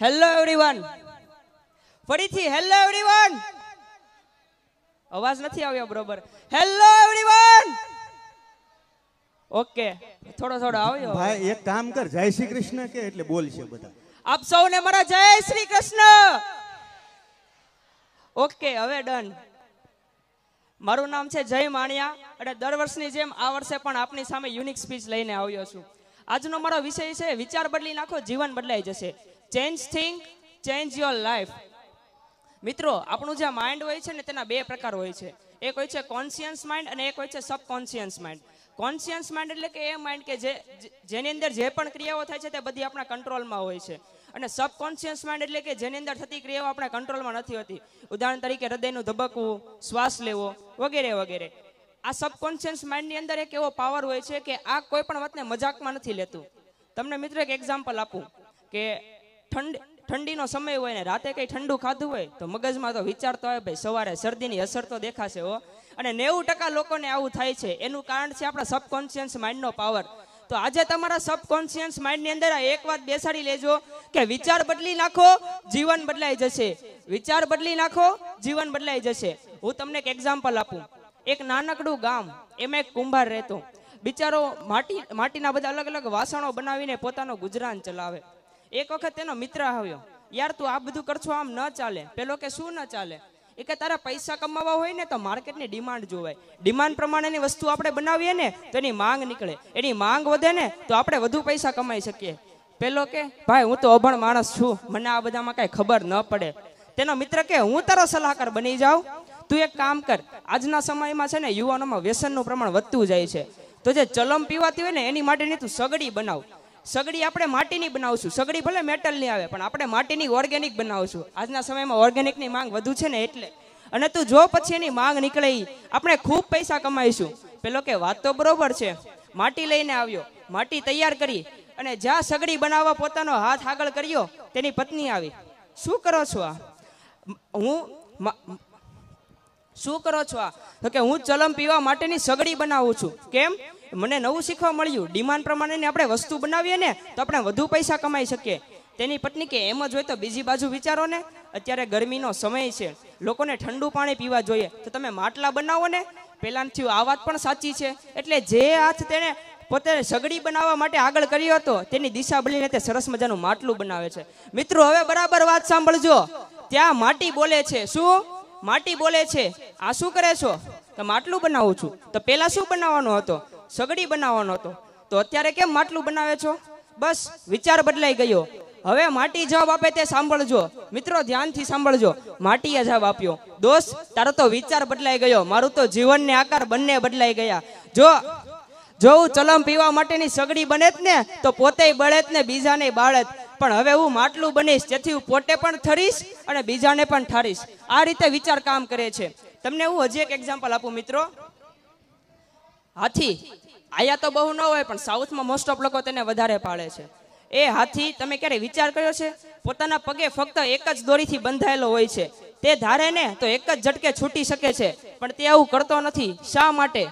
હેલો એવરીવન, ફરીથી હેલો એવરીવન. અવાજ નથી આવ્યો બરોબર. Hello everyone. ઓકે, થોડો આવ્યો. ભાઈ એક કામ કર, જય શ્રી કૃષ્ણ કે એટલે બોલશે બધા. આપ સૌને મારા જય શ્રી કૃષ્ણ. ઓકે, હવે ડન. મારું નામ છે જય માણિયા અને દર વર્ષની જેમ આ વર્ષે પણ આપની સામે યુનિક સ્પીચ લઈને આવ્યો છું. આજનો મારો વિષય છે વિચાર બદલી નાખો, જીવન બદલાઈ જશે. Change think, change your life. મિત્રો, આપણું જે માઇન્ડ હોય છે ને તેના બે પ્રકાર હોય છે. એક હોય છે કોન્શિયસ માઇન્ડ અને એક હોય છે સબકોન્શિયસ માઇન્ડ. કોન્શિયસ માઇન્ડ એટલે કે એ માઇન્ડ કે જેની અંદર જે પણ ક્રિયાઓ થાય છે તે બધી આપણા કંટ્રોલમાં હોય છે. અને સબકોન્શિયસ માઇન્ડ એટલે કે જેની અંદર થતી ક્રિયાઓ આપણા કંટ્રોલમાં નથી હોતી. ઉદાહરણ તરીકે હૃદયનું ધબકવું, શ્વાસ લેવો વગેરે વગેરે. આ સબકોન્શિયસ માઇન્ડની અંદર એક એવો પાવર હોય છે કે આ કોઈ પણ વાતને મજાકમાં નથી લેતું. તમને મિત્રો એક એક્ઝામ્પલ આપું કે ઠંડીનો સમય હોય ને રાતે કઈ ઠંડુ ખાધું હોય તો મગજમાં તો વિચારતો હોય ભાઈ સવારે શરદીની અસર તો દેખાશે હો. અને 90% લોકોને આવું થાય છે. એનું કારણ છે આપણા સબકોન્શિયસ માઇન્ડનો પાવર. તો આજે તમારા સબકોન્શિયસ માઇન્ડની અંદર એક વાત બેસાડી લેજો કે વિચાર બદલી નાખો, જીવન બદલાઈ જશે. વિચાર બદલી નાખો, જીવન બદલાઈ જશે. હું તમને એક એક્ઝામ્પલ આપું. એક નાનકડું ગામ, એમાં એક કુંભાર રહેતો. બિચારો માટીના બધા અલગ અલગ વાસણો બનાવીને પોતાનો ગુજરાન ચલાવે. એક વખત તેનો મિત્ર આવ્યો, યાર તું આ બધું કરશો આમ ન ચાલે. પેલો કે શું ન ચાલે? એ કે તારા પૈસા કમાવા હોય ને તો માર્કેટની ડિમાન્ડ જોવાય. ડિમાન્ડ પ્રમાણેની વસ્તુ આપણે બનાવીએ ને તો એની માંગ નીકળે. એની માંગ વધે ને તો આપણે વધુ પૈસા કમાઈ શકીએ. પેલો કે ભાઈ હું તો અભણ માણસ છું, મને આ બધામાં કઈ ખબર ન પડે. તેનો મિત્ર કે હું તારો સલાહકાર બની જાઉં. તું એક કામ કર, આજના સમયમાં છે ને યુવાનોમાં વ્યસનનું પ્રમાણ વધતું જાય છે. તો જે ચલમ પીવાતી હોય ને એની માટેની તું સગડી બનાવ. સગડી આપણે માટીની બનાવશું. સગડી ભલે મેટલની આવે પણ આપણે માટીની ઓર્ગેનિક બનાવશું. આજના સમયમાં ઓર્ગેનિકની માંગ વધુ છે ને એટલે. અને તું જો પછી એની માંગ નીકળે આપણે ખૂબ પૈસા કમાઈશું. પેલો કે વાત તો બરોબર છે. માટી લઈને આવ્યો, માટી તૈયાર કરી અને જ્યાં સગડી બનાવવા પોતાનો હાથ આગળ કર્યો તેની પત્ની આવી. શું કરો છો આ? શું કરો છો આ? તો કે હું ચલમ પીવા માટેની સગડી બનાવું છું. કેમ? મને નવું શીખવા મળ્યું. ડિમાન્ડ પ્રમાણેની આપણે વસ્તુ બનાવીએ ને તો આપણે વધુ પૈસા કમાઈ શકીએ. તેની પત્ની કે એમ જ હોય તો બીજી બાજુ વિચારો ને, અત્યારે ગરમીનો સમય છે, લોકોને ઠંડુ પાણી પીવા જોઈએ, તો તમે માટલા બનાવો ને. પહેલાંથી આ વાત પણ સાચી છે. એટલે જે હાથ તેને પોતે સગડી બનાવવા માટે આગળ કર્યો હતો તેની દિશા બદલીને તે સરસ મજાનું માટલું બનાવે છે. મિત્રો હવે બરાબર વાત સાંભળજો. ત્યાં માટી બોલે છે. શું? માટી બોલે છે. આ શું કરે છો? તો માટલું બનાવું છું. તો પેલા શું બનાવવાનો હતો? સગડી બનાવવાનો હતો. તો અત્યારે કેમ માટલું બનાવે છો? બસ વિચાર બદલાઈ ગયો. હવે માટી જવાબ આપે તે સાંભળજો. મિત્રો ધ્યાનથી સાંભળજો. માટીએ જવાબ આપ્યો, દોસ્ત તારો તો વિચાર બદલાઈ ગયો, મારું તો જીવનને આકાર બંને બદલાઈ ગયા. જો હું ચલમ પીવા માટેની સગડી બનેત ને તો પોતે બળેત ને બીજાને બાળેત, પણ હવે હું માટલું બનીશ જેથી હું પોતે પણ ઠરીશ અને બીજાને પણ ઠારીશ. આ રીતે વિચાર કામ કરે છે. તમને હું હજી એક એક્ઝામ્પલ આપું મિત્રો. હાથી આયા તો બહુ ન હોય પણ સાઉથમાં મોસ્ટ ઓફ લોકો તેને વધારે પાળે છે. એ હાથી તમે ક્યારે વિચાર કર્યો છે? પોતાના પગે ફક્ત એક જ દોરીથી બંધાયેલો હોય છે. તે ધારે ને તો એક જ ઝટકે છૂટી શકે છે, પણ તે આવું કરતો નથી. શા માટે?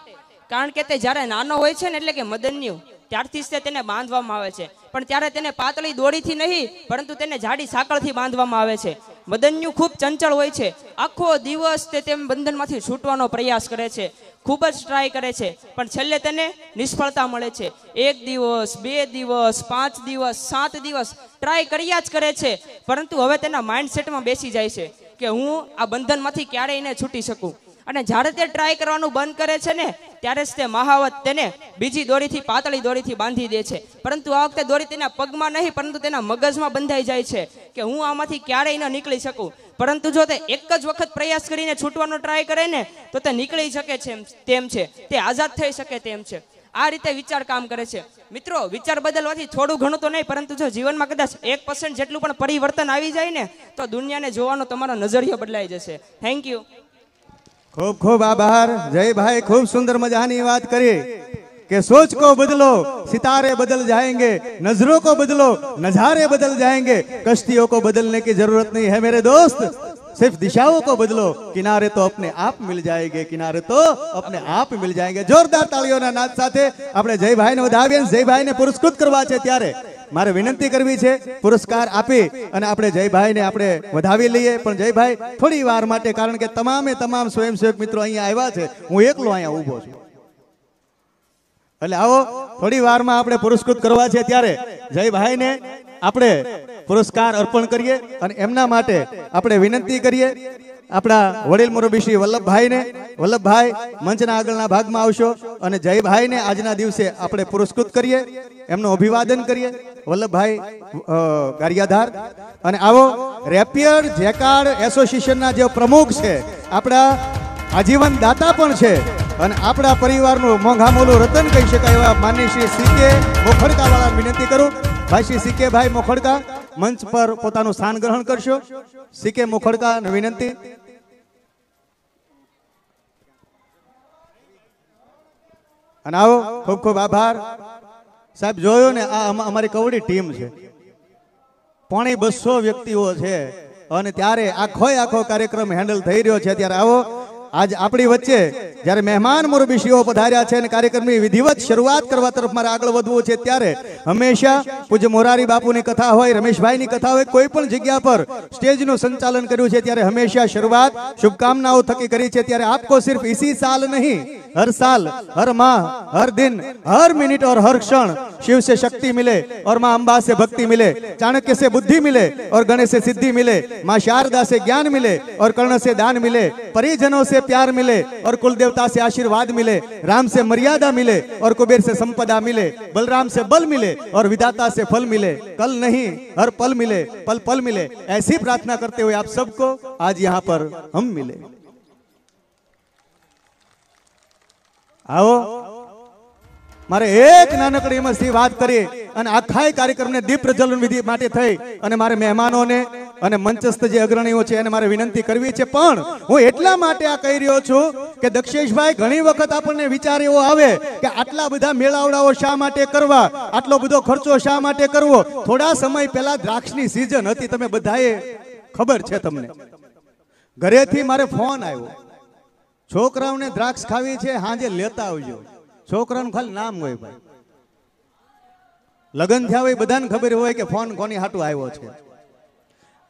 કારણ કે તે જ્યારે નાનો હોય છે ને એટલે કે મદન્યુ, ત્યારથી જ તેને બાંધવામાં આવે છે. પણ ત્યારે તેને પાતળી દોરીથી નહીં પરંતુ તેને જાડી સાંકળથી બાંધવામાં આવે છે. મદન્યુ ખૂબ ચંચળ હોય છે. આખો દિવસ તે તેમ બંધનમાંથી છૂટવાનો પ્રયાસ કરે છે, ખૂબ જ ટ્રાય કરે છે, પણ છેલ્લે તેને નિષ્ફળતા મળે છે. 1 દિવસ 2 દિવસ 5 દિવસ 7 દિવસ ટ્રાય કર્યા જ કરે છે, પરંતુ હવે તેના માઇન્ડસેટમાં બેસી જાય છે કે હું આ બંધનમાંથી ક્યારેય ને છૂટી શકું. અને જ્યારે તે ટ્રાય કરવાનું બંધ કરે છે ને ત્યારે જ તે મહાવત તેને બીજી દોરીથી પાતળી દોરીથી બાંધી દે છે. પરંતુ આ વખતે દોરી તેના પગમાં નહીં પરંતુ તેના મગજમાં બંધાઈ જાય છે કે હું આમાંથી ક્યારેય ન નીકળી શકું. પરંતુ જો તે એક જ વખત પ્રયાસ કરીને છૂટવાનો ટ્રાય કરે ને તો તે નીકળી શકે છે તેમ છે, તે આઝાદ થઈ શકે તેમ છે. આ રીતે વિચાર કામ કરે છે. મિત્રો વિચાર બદલવાથી થોડું ઘણું તો નહીં પરંતુ જો જીવનમાં કદાચ 1% જેટલું પણ પરિવર્તન આવી જાય ને તો દુનિયાને જોવાનો તમારો નજરિયો બદલાઈ જશે. Thank you. ખૂબ ખૂબ આભાર જય ભાઈ. ખૂબ સુંદર મજાની વાત કરી कि सोच को बदलो सितारे बदल जाएंगे, नजरों को बदलो नजारे बदल जाएंगे, कश्तियों को बदलने की जरूरत नहीं है मेरे दोस्त, सिर्फ दिशाओं को बदलो, किनारे तो अपने आप मिल जाएंगे, किनारे तो अपने आप मिल जाएंगे. जोरदार ताळीओना नाદ સાથે આપણે જયભાઈને વધાવીએ. જયભાઈને પુરસ્કૃત કરવા છે ત્યારે મારે વિનંતી કરવી છે પુરસ્કાર આપી અને આપણે જયભાઈને આપણે વધાવી લઈએ. પણ જયભાઈ થોડી વાર માટે, કારણ કે તમામ સ્વયંસેવક મિત્રો અહીંયા આવ્યા છે, હું એકલો અહીંયા ઊભો છું, એટલે આવો થોડી વારમાં આપણે પુરસ્કૃત કરવા છે ત્યારે જયભાઈને આપણે પુરસ્કાર અર્પણ કરીએ અને એમના માટે આપણે વિનંતી કરીએ આપણા વડીલ મુરબ્બી શ્રી વલ્લભભાઈને. વલ્લભભાઈ મંચના આગળના ભાગમાં આવશો અને જયભાઈને આજના દિવસે આપણે પુરસ્કૃત કરીએ, એમનું અભિવાદન કરીએ. વલ્લભભાઈ ગારિયાધાર. અને આવો રેપિયર જેકાર્ડ એસોસિએશનના જે પ્રમુખ છે, આપણા આજીવન દાતા પણ છે અને આપણા પરિવારનું મોંઘા મોલું રતન કહી શકાય એવા માનનીય શ્રી સીકે મોખડકા વાળા વિનંતી કરું. ભાઈ શ્રી સીકે ભાઈ મોખડકા મંચ પર પોતાનું સ્થાન ગ્રહણ કરશો. સીકે મોખડકા વિનંતી. અને આવો ખૂબ ખૂબ આભાર સાહેબ. જોયો ને આ અમારી કવડી ટીમ છે, 250 વ્યક્તિઓ છે અને ત્યારે આખો કાર્યક્રમ હેન્ડલ થઈ રહ્યો છે. ત્યારે આવો આજ આપણી વચ્ચે જ્યારે મહેમાન મુરબ્બીશ્રીઓ પધાર્યા છે અને કાર્યક્રમની વિધિવત શરૂઆત કરવા તરફ મારે આગળ વધવું છે, ત્યારે હંમેશા પૂજ્ય મોરારી બાપુની કથા હોય, રમેશભાઈની કથા હોય, કોઈ પણ જગ્યા પર સ્ટેજનું સંચાલન કર્યું છે ત્યારે હંમેશા શરૂઆત શુભકામનાઓ થકી કરી છે. ત્યારે આપકો સિર્ફ इसी साल नहीं, हर साल, हर माह, हर दिन, हर मिनट और हर क्षण शिव से शक्ति मिले और माँ अम्बा से भक्ति मिले, चाणक्य से बुद्धि मिले और गणेश से सिद्धि मिले, माँ शारदा से ज्ञान मिले और कर्ण से दान मिले, परिजनों से प्यार मिले और कुल देवता से आशीर्वाद मिले, राम से मर्यादा मिले और कुबेर से संपदा मिले, बलराम से बल मिले और विधाता से फल मिले, कल नहीं हर पल मिले, पल पल मिले. ऐसी प्रार्थना करते हुए आप सबको आज यहाँ पर हम मिले. आओ મારે એક નાનકડી એમથી વાત કરી અને આખા કાર્યક્રમને દીપ પ્રજ્વલન વિધિ માટે થઈ અને મારે મહેમાનોને અને મંચસ્થ જે અગ્રણીઓ છે એને મારે વિનંતી કરવી છે. પણ હું એટલા માટે આ કહી રહ્યો છું કે દક્ષેશભાઈ, ઘણી વખત આપણને વિચાર એવો આવે કે આટલા બધા મેળાવડાઓ શા માટે કરવા, આટલો બધો ખર્ચો શા માટે કરવો. થોડા સમય પહેલા દ્રાક્ષની સિઝન હતી, તમે બધાએ ખબર છે તમને. ઘરેથી મારે ફોન આવ્યો, છોકરાઓને દ્રાક્ષ ખાવી છે, હાજે લેતા આવજો. છોકરાનું ખાલી નામ હોય ભાઈ, લગ્ન થયા હોય બધાને ખબર હોય કે ફોન કોની હાટું આવ્યો છે.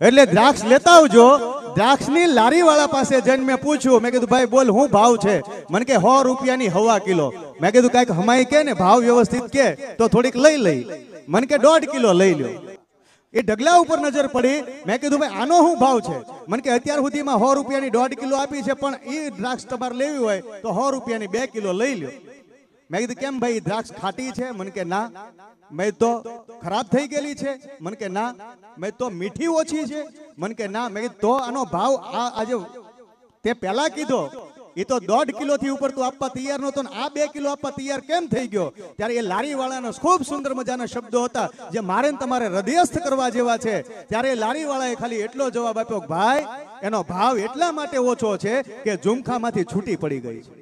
એટલે દ્રાક્ષ લેતા આવજો. દ્રાક્ષની લારી વાળા પાસે જઈને મેં પૂછ્યું, મેં કીધું ભાઈ બોલ શું ભાવ છે? મને કે 100 રૂપિયાની હવા કિલો. મેં કીધું કાંઈક હમાઈ કે ને ભાવ વ્યવસ્થિત કે તો થોડીક લઈ લઈ. મને કે 1.5 કિલો લઈ લો. એ ઢગલા ઉપર નજર પડી. મેં કીધું ભાઈ આનો શું ભાવ છે? મને કે અત્યાર સુધીમાં 100 રૂપિયાની 1.5 કિલો આપી છે, પણ એ દ્રાક્ષ તમારે લેવી હોય તો 100 રૂપિયાની 2 કિલો લઈ લો. મેં કીધું કેમ ભાઈ, દ્રાક્ષ ખાટી છે? મને કે ના. મેં તો ખરાબ થઈ ગયેલી છે? મને કે ના. મેં તો મીઠી ઓછી છે? મને કે ના. મેં કીધું તો આનો ભાવ આજે તે પહેલા કીધો એ તો 1.5 કિલો થી ઉપર તું આપવા તૈયાર નહોતો, આ 2 કિલો આપવા તૈયાર કેમ થઈ ગયો? ત્યારે એ લારી વાળાનો ખૂબ સુંદર મજાના શબ્દો હતા જે મારે તમારે હૃદયસ્થ કરવા જેવા છે. ત્યારે લારી વાળાએ ખાલી એટલો જવાબ આપ્યો, ભાઈ એનો ભાવ એટલા માટે ઓછો છે કે ઝુમખામાંથી છૂટી પડી ગઈ છે.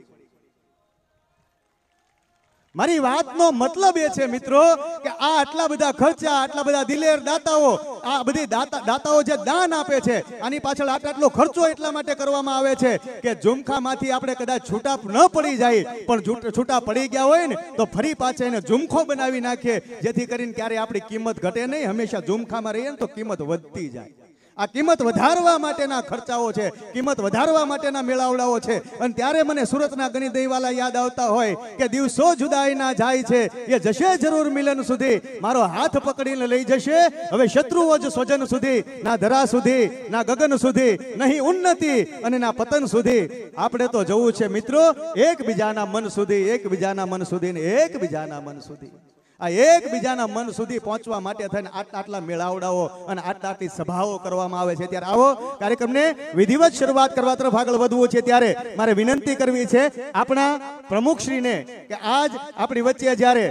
મારી વાતનો મતલબ એ છે મિત્રો કે આ આટલા બધા ખર્ચા, આટલા બધા દિલેર દાતાઓ, આ બધી દાતાઓ જે દાન આપે છે, આની પાછળ આટલો ખર્ચો એટલા માટે કરવામાં આવે છે કે ઝુમખામાંથી આપણે કદાચ છૂટા ન પડી જાય, પણ છૂટા પડી ગયા હોય ને તો ફરી પાછા એને ઝુમખો બનાવી નાખીએ, જેથી કરીને ક્યારે આપણી કિંમત ઘટે નહીં. હંમેશા ઝુમખામાં રહીએ ને તો કિંમત વધતી જાય. આ કિંમત વધારવા માટેના ખર્ચાઓ છે, કિંમત વધારવા માટેના મેળાવડાઓ છે. અને ત્યારે મને સુરતના ગણી દહીવાલા યાદ આવતા હોય કે દિવસો જુદાઈના જાય છે, એ જશે જરૂર મિલન સુધી, મારો હાથ પકડીને લઈ જશે હવે શત્રુઓ જ સ્વજન સુધી. ના ધરા સુધી, ના ગગન સુધી, નહીં ઉન્નતિ અને ના પતન સુધી. આપણે તો જવું છે મિત્રો એકબીજાના મન સુધી, એકબીજાના મન સુધી ને એકબીજાના મન સુધી. આ એકબીજાના મન સુધી પહોંચવા માટે થઈને આટલા મેળાવડાઓ અને આટલી સભાઓ કરવામાં આવે છે. ત્યારે આવો કાર્યક્રમને વિધિવત શરૂઆત કરવા તરફ આગળ વધવું છે. ત્યારે મારે વિનંતી કરવી છે આપણા પ્રમુખશ્રીને કે આજ આપણી વચ્ચે જ્યારે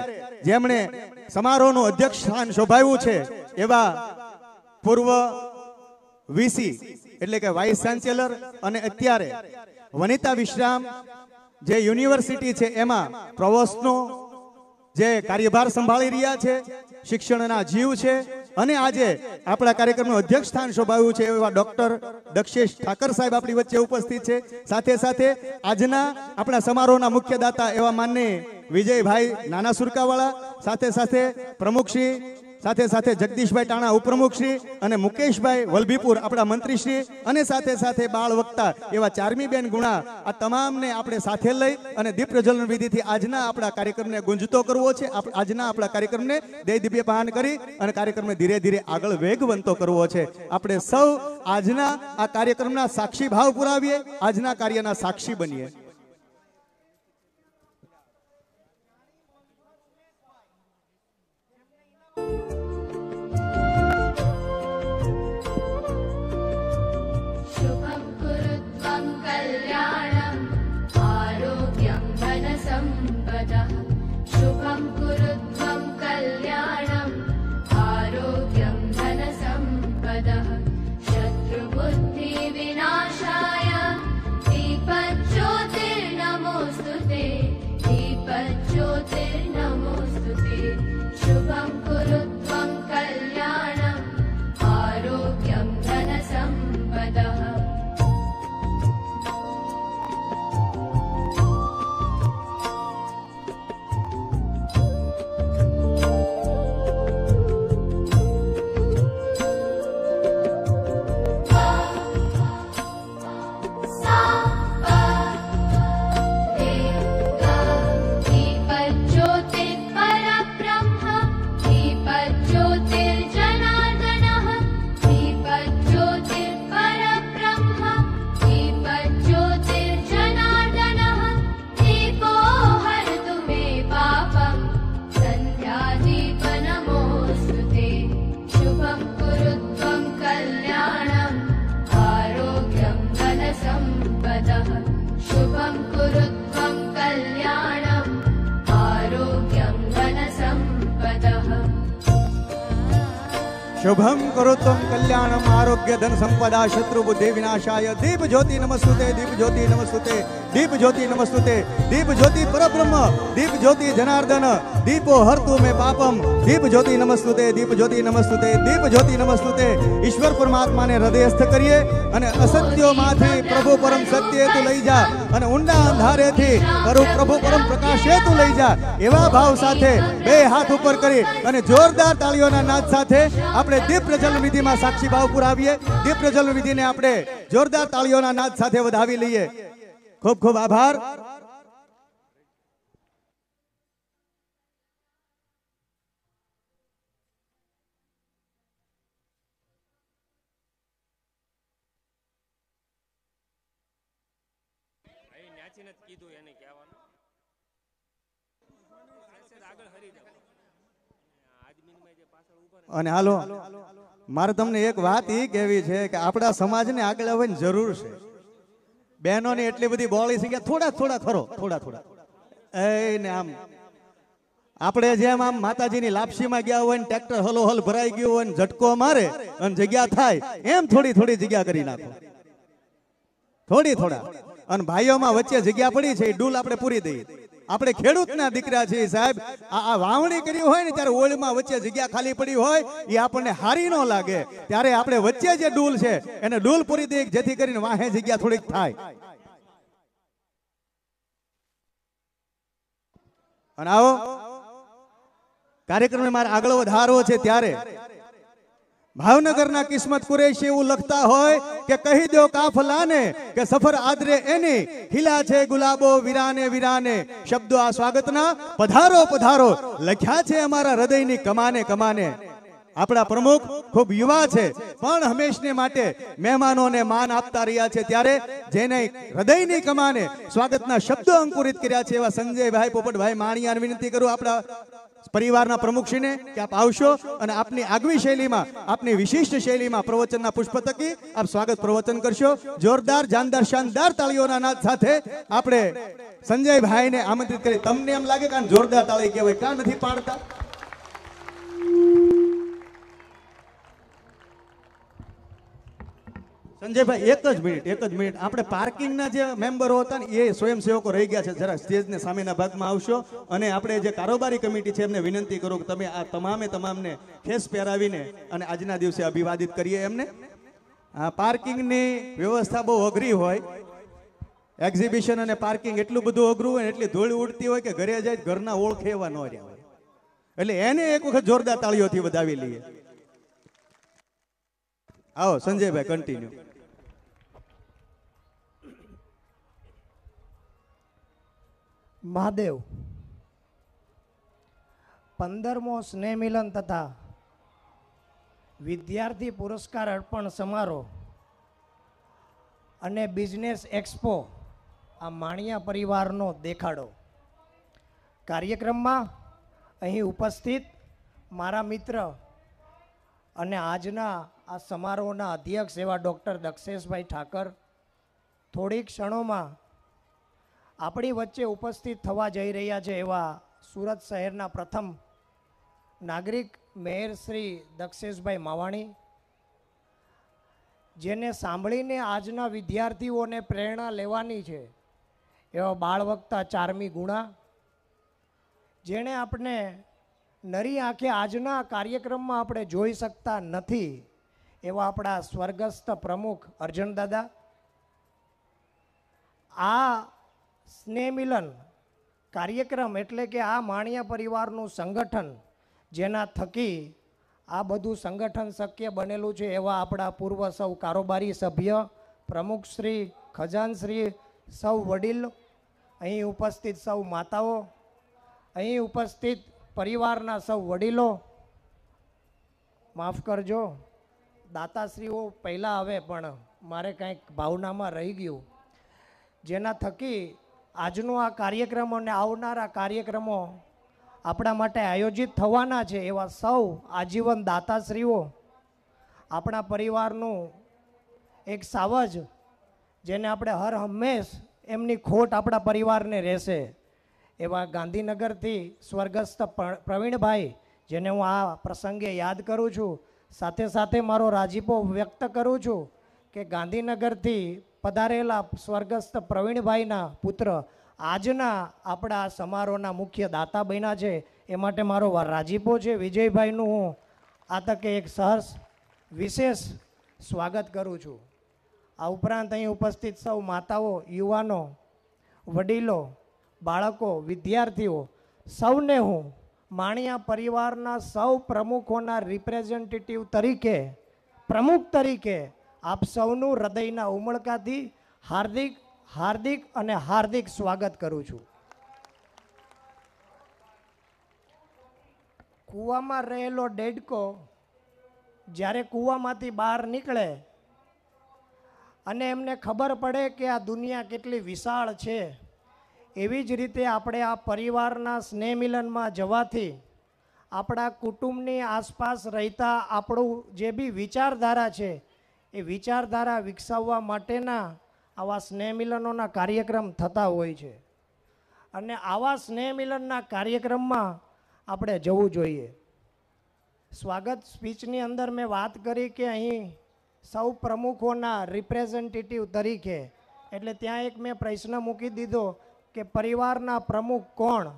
જેમણે સમારોહનું અધ્યક્ષ સ્થાન શોભાવ્યું છે એવા પૂર્વ વીસી એટલે કે વાઇસ ચાન્સેલર અને અત્યારે વનિતા વિશ્રામ જે યુનિવર્સિટી છે એમાં પ્રોવોસ્ટનો જે કાર્યભાર સંભાળી રહ્યા છે, શિક્ષણના જીવ છે, અને આજે આપણા કાર્યક્રમનું અધ્યક્ષ સ્થાન શોભાવ્યું છે એવા ડોક્ટર દક્ષેશ ઠાકર સાહેબ આપણી વચ્ચે ઉપસ્થિત છે. સાથે સાથે આજના આપણા સમારોહના મુખ્ય દાતા એવા માનનીય વિજયભાઈ નાના સુરકાવાળા, સાથે સાથે પ્રમુખશ્રી, સાથે સાથે જગદીશભાઈ ટાણા ઉપપ્રમુખશ્રી અને મુકેશભાઈ વલભીપુર આપણા મંત્રીશ્રી, અને સાથે સાથે બાળ વક્તા એવા ચારમીબેન ગુણા, આ તમામને આપણે સાથે લઈ અને દીપ પ્રજ્વલન વિધિથી આજના આપણા કાર્યક્રમને ગુંજતો કરવો છે. આજના આપણા કાર્યક્રમને દિવ્ય પાન કરી અને કાર્યક્રમને ધીરે ધીરે આગળ વેગવંતો કરવો છે. આપણે સૌ આજના આ કાર્યક્રમના સાક્ષી ભાવ પુરાવીએ, આજના કાર્યના સાક્ષી બનીએ. शुभं कुरु त्वं कल्याणम् आरोग्यं धनसम्पदः शत्रुबुद्धिविनाशाय दीपज्योति શુભમ કરોત્વમ કલ્યાણમ આરોગ્ય ધન સંપદા શત્રુ બુદ્ધિ વિનાશાય દીપ જ્યોતિ નમસ્તુતે દીપ જ્યોતિ નમસ્તુતે દીપ જ્યોતિ નમસ્તુતે દીપ જ્યોતિ પરબ્રહ્મ દીપ જ્યોતિ જનાર્દન દીપો હરતુ મે પાપમ દીપ જ્યોતિ નમસ્તુતે દીપ જ્યોતિ નમસ્તુતે દીપ જ્યોતિ નમસ્તુતે ઈશ્વર પરમાત્માને હૃદયસ્થ કરીએ અને અસત્યોમાંથી પ્રભુ પરમ સત્ય તું લઈ જા અને ઊંડા અંધારેથી પ્રભુ પરમ પ્રકાશે તું લઈ જા એવા ભાવ સાથે બે હાથ ઉપર કરી અને જોરદાર તાળીઓના નાદ સાથે આપણે દીપ પ્રજ્વલન વિધિમાં સાક્ષી ભાવ પુરાવીએ. દીપ પ્રજ્વલન વિધિને આપણે જોરદાર તાળીઓના નાદ સાથે વધાવી લઈએ. ખૂબ ખૂબ આભાર. અને હાલો મારે તમને એક વાત એ કહેવી છે કે આપણા સમાજને આગળ આવવાની જરૂર છે. બહેનોની એટલી બધી બોળી છે કે થોડા થોડા એ ને આમ આપણે જેમ આમ માતાજીની લાપસીમાં ગયા હોય ને ટ્રેક્ટર હલોહલ ભરાઈ ગયું હોય ને ઝટકો મારે અને જગ્યા થાય એમ થોડી જગ્યા કરી નાખો. થોડા અને ભાઈઓમાં વચ્ચે જગ્યા પડી છે એ ડૂલ આપણે પૂરી દઈએ. આપણે ખેડૂતના દીકરા છીએ સાહેબ. આ વાવણી કરી હોય ને ત્યારે ઓળમાં વચ્ચે જગ્યા ખાલી પડી હોય એ આપણને હારી ન લાગે ત્યારે આપણે વચ્ચે જે ડૂલ છે એને ડૂલ પૂરી દઈએ જેથી કરીને વાહે જગ્યા થોડીક થાય. અને આવો કાર્યક્રમને મારે આગળ વધારવો છે ત્યારે ભાવનગરના કિસ્મત કુરેશી એવું લખતા હોય કે કહી દો કાફલાને કે સફર આદરે એની ખીલા છે ગુલાબો વિરાને વિરાને. શબ્દો આ સ્વાગતના પધારો પધારો લખ્યા છે અમારા હૃદયની કમાને. આપણા પ્રમુખ ખૂબ યુવા છે પણ હંમેશને માટે મહેમાનોને માન આપતા રહ્યા છે ત્યારે જેને હૃદયની કમાને સ્વાગતના શબ્દો અંકુરિત કર્યા છે એવા સંજયભાઈ પોપટભાઈ માણિયાને વિનંતી કરું આપણા પરિવારના પ્રમુખશ્રીને કે આપ આવશો અને આપની આગવી શૈલીમાં આપની વિશિષ્ટ શૈલીમાં પ્રવચનના પુષ્પ થકી આપ સ્વાગત પ્રવચન કરશો. જોરદાર જાનદાર શાનદાર તાળીઓના નાદ સાથે આપણે સંજયભાઈને આમંત્રિત કરી. તમને એમ લાગે કે જોરદાર તાળી કહેવાય, કાં નથી પાડતા? સંજયભાઈ એક જ મિનિટ આપણે પાર્કિંગના જે મેમ્બરો હતા ને એ સ્વયંસેવકો રહી ગયા છે, જરા સ્ટેજને સામેના ભાગમાં આવશો અને આપણે જે કારોબારી કમિટી છે એમને વિનંતી કરું કે તમે આ તમામને ખેસ પહેરાવીને અને આજના દિવસે અભિવાદિત કરીએ એમને. આ પાર્કિંગની વ્યવસ્થા બહુ અઘરી હોય, એક્ઝિબિશન અને પાર્કિંગ એટલું બધું અઘરું હોય, એટલી ધૂળ ઉડતી હોય કે ઘરે જાય ઘરના ઓળખે એવા ન રહ્યા હોય. એટલે એને એક વખત જોરદાર તાળીઓથી વધાવી લઈએ. આવો સંજયભાઈ કન્ટિન્યુ. મહાદેવ 15મો સ્નેહ મિલન તથા વિદ્યાર્થી પુરસ્કાર અર્પણ સમારોહ અને બિઝનેસ એક્સપો આ માણિયા પરિવારનો દેખાડો. કાર્યક્રમમાં અહીં ઉપસ્થિત મારા મિત્ર અને આજના આ સમારોહના અધ્યક્ષ એવા ડૉક્ટર દક્ષેશભાઈ ઠાકર થોડીક ક્ષણોમાં આપણી વચ્ચે ઉપસ્થિત થવા જઈ રહ્યા છે એવા સુરત શહેરના પ્રથમ નાગરિક મેયર શ્રી દક્ષેશભાઈ માવાણી, જેને સાંભળીને આજના વિદ્યાર્થીઓને પ્રેરણા લેવાની છે એવા બાળવક્તા ચારમી ગુણા, જેણે આપણે નરી આંખે આજના કાર્યક્રમમાં આપણે જોઈ શકતા નથી એવા આપણા સ્વર્ગસ્થ પ્રમુખ અર્જુન દાદા. આ સ્નેહ મિલન કાર્યક્રમ એટલે કે આ માણિયા પરિવારનું સંગઠન જેના થકી આ બધું સંગઠન શક્ય બનેલું છે એવા આપણા પૂર્વ સૌ કારોબારી સભ્ય, પ્રમુખશ્રી, ખજાનશ્રી, સૌ વડીલ, અહીં ઉપસ્થિત સૌ માતાઓ, અહીં ઉપસ્થિત પરિવારના સૌ વડીલો, માફ કરજો દાતાશ્રીઓ પહેલાં આવે પણ મારે કંઈક ભાવનામાં રહી ગયું, જેના થકી આજનો આ કાર્યક્રમ અને આવનારા કાર્યક્રમો આપણા માટે આયોજિત થવાના છે એવા સૌ આજીવન દાતાશ્રીઓ, આપણા પરિવારનું એક સાવજ જેને આપણે હર હંમેશ એમની ખોટ આપણા પરિવારને રહેશે એવા ગાંધીનગરથી સ્વર્ગસ્થ પ્રવીણભાઈ, જેને હું આ પ્રસંગે યાદ કરું છું, સાથે સાથે મારો રાજીપો વ્યક્ત કરું છું કે ગાંધીનગરથી પધારેલા સ્વર્ગસ્થ પ્રવીણભાઈના પુત્ર આજના આપણા સમારોહના મુખ્ય દાતા બન્યા છે. એ માટે મારો રાજીપો છે. વિજયભાઈનું હું આ તકે એક સહર્ષ વિશેષ સ્વાગત કરું છું. આ ઉપરાંત અહીં ઉપસ્થિત સૌ માતાઓ, યુવાનો, વડીલો, બાળકો, વિદ્યાર્થીઓ સૌને હું માણિયા પરિવારના સૌ પ્રમુખોના રિપ્રેઝેન્ટેટિવ તરીકે, પ્રમુખ તરીકે આપ સૌનું હૃદયના ઉમળકાથી હાર્દિક હાર્દિક અને હાર્દિક સ્વાગત કરું છું. કૂવામાં રહેલો ડેડકો જ્યારે કૂવામાંથી બહાર નીકળે અને એમને ખબર પડે કે આ દુનિયા કેટલી વિશાળ છે, એવી જ રીતે આપણે આ પરિવારના સ્નેહ મિલનમાં જવાથી આપણા કુટુંબની આસપાસ રહેતા આપણું જે બી વિચારધારા છે એ વિચારધારા વિકસાવવા માટેના આવા સ્નેહ મિલનોના કાર્યક્રમ થતા હોય છે. અને આવા સ્નેહ મિલનના કાર્યક્રમમાં આપણે જવું જોઈએ. સ્વાગત સ્પીચની અંદર મેં વાત કરી કે અહીં સૌ પ્રમુખોના રિપ્રેઝેન્ટેટિવ તરીકે, એટલે ત્યાં એક મેં પ્રશ્ન મૂકી દીધો કે પરિવારના પ્રમુખ કોણ.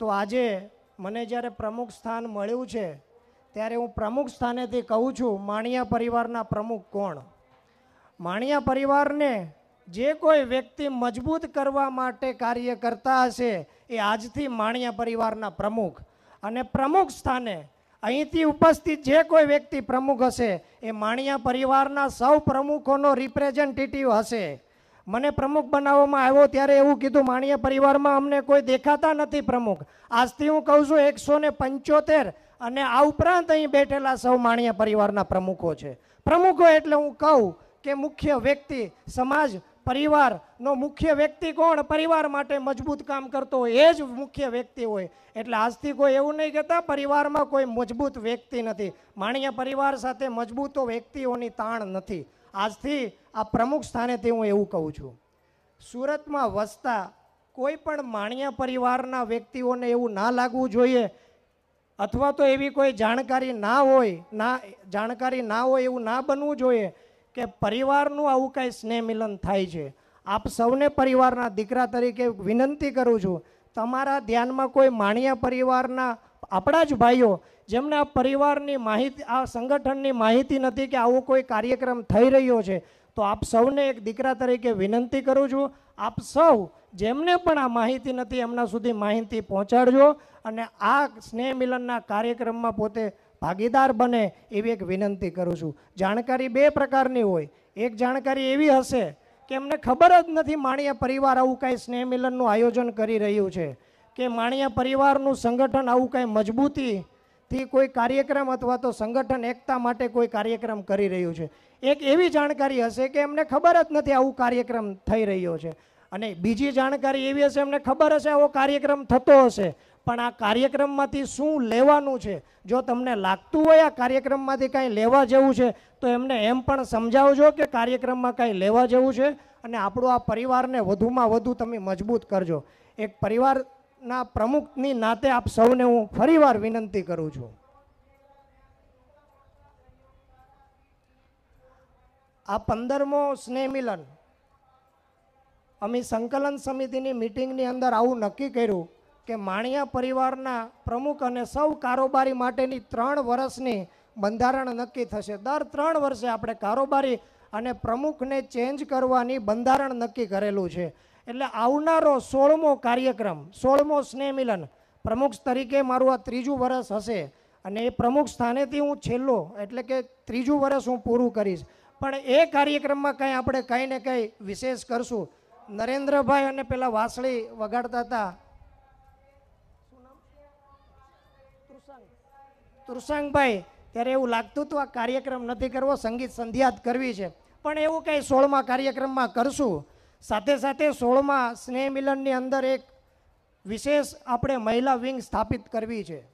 તો આજે મને જ્યારે પ્રમુખ સ્થાન મળ્યું છે ત્યારે હું પ્રમુખ સ્થાનેથી કહું છું માણિયા પરિવારના પ્રમુખ કોણ. માણિયા પરિવારને જે કોઈ વ્યક્તિ મજબૂત કરવા માટે કાર્ય કરતા હશે એ આજથી માણિયા પરિવારના પ્રમુખ. અને પ્રમુખ સ્થાને અહીંથી ઉપસ્થિત જે કોઈ વ્યક્તિ પ્રમુખ હશે એ માણિયા પરિવારના સૌ પ્રમુખોનો રિપ્રેઝેન્ટેટિવ હશે. મને પ્રમુખ બનાવવામાં આવ્યો ત્યારે એવું કીધું માણિયા પરિવારમાં અમને કોઈ દેખાતા નથી પ્રમુખ. આજથી હું કહું છું 175 અને આ ઉપરાંત અહીં બેઠેલા સૌ માણિયા પરિવારના પ્રમુખો છે. પ્રમુખો એટલે હું કહું કે મુખ્ય વ્યક્તિ, સમાજ પરિવારનો મુખ્ય વ્યક્તિ કોણ, પરિવાર માટે મજબૂત કામ કરતો હોય એ જ મુખ્ય વ્યક્તિ હોય. એટલે આજથી કોઈ એવું નહીં કહેતા પરિવારમાં કોઈ મજબૂત વ્યક્તિ નથી. માણિયા પરિવાર સાથે મજબૂતો વ્યક્તિઓની તાણ નથી. આજથી આ પ્રમુખ સ્થાનેથી હું એવું કહું છું. સુરતમાં વસતા કોઈ પણ માણિયા પરિવારના વ્યક્તિઓને એવું ના લાગવું જોઈએ અથવા તો એવી કોઈ જાણકારી ના હોય એવું ના બનવું જોઈએ કે પરિવારનું આવું કાંઈ સ્નેહ મિલન થાય છે. આપ સૌને પરિવારના દીકરા તરીકે વિનંતી કરું છું, તમારા ધ્યાનમાં કોઈ માણિયા પરિવારના આપણા જ ભાઈઓ જેમને આ પરિવારની માહિતી, આ સંગઠનની માહિતી નથી કે આવો કોઈ કાર્યક્રમ થઈ રહ્યો છે, તો આપ સૌને એક દીકરા તરીકે વિનંતી કરું છું, આપ સૌ જેમને પણ આ માહિતી નથી એમના સુધી માહિતી પહોંચાડજો અને આ સ્નેહ મિલનના કાર્યક્રમમાં પોતે ભાગીદાર બને એવી એક વિનંતી કરું છું. જાણકારી બે પ્રકારની હોય. એક જાણકારી એવી હશે કે એમને ખબર જ નથી માણિયા પરિવાર આવું કાંઈ સ્નેહ મિલનનું આયોજન કરી રહ્યું છે કે માણિયા પરિવારનું સંગઠન આવું કાંઈ મજબૂતીથી કોઈ કાર્યક્રમ અથવા તો સંગઠન એકતા માટે કોઈ કાર્યક્રમ કરી રહ્યું છે. એક એવી જાણકારી હશે કે એમને ખબર જ નથી આવું કાર્યક્રમ થઈ રહ્યો છે. અને બીજી જાણકારી એવી હશે એમને ખબર હશે આવો કાર્યક્રમ થતો હશે, પણ આ કાર્યક્રમમાંથી શું લેવાનું છે. જો તમને લાગતું હોય આ કાર્યક્રમમાંથી કાંઈ લેવા જેવું છે તો એમને એમ પણ સમજાવજો કે કાર્યક્રમમાં કાંઈ લેવા જેવું છે અને આપણો આ પરિવારને વધુમાં વધુ તમે મજબૂત કરજો. એક પરિવારના પ્રમુખની નાતે આપ સૌને હું ફરીવાર વિનંતી કરું છું. આ 15મો સ્નેહ મિલન અમે સંકલન સમિતિની મિટિંગની અંદર આવું નક્કી કર્યું કે માણિયા પરિવારના પ્રમુખ અને સૌ કારોબારી માટેની 3 વર્ષની બંધારણ નક્કી થશે. દર 3 વર્ષે આપણે કારોબારી અને પ્રમુખને ચેન્જ કરવાની બંધારણ નક્કી કરેલું છે. એટલે આવનારો 16મો કાર્યક્રમ, 16મો સ્નેહ મિલન પ્રમુખ તરીકે મારું આ 3જું વર્ષ હશે અને એ પ્રમુખ સ્થાનેથી હું છેલ્લો એટલે કે 3જું વર્ષ હું પૂરું કરીશ. પણ એ કાર્યક્રમમાં કંઈ આપણે કંઈ ને કંઈ વિશેષ કરશું. નરેન્દ્રભાઈ અને પેલા વાંસળી વગાડતા હતા તૃષાંગભાઈ, ત્યારે એવું લાગતું હતું આ કાર્યક્રમ નથી કરવો, સંગીત સંધ્યા જ કરવી છે. પણ એવું કંઈ 16મા કાર્યક્રમમાં કરશું. સાથે સાથે 16મા સ્નેહ મિલનની અંદર એક વિશેષ આપણે મહિલા વિંગ સ્થાપિત કરવી છે.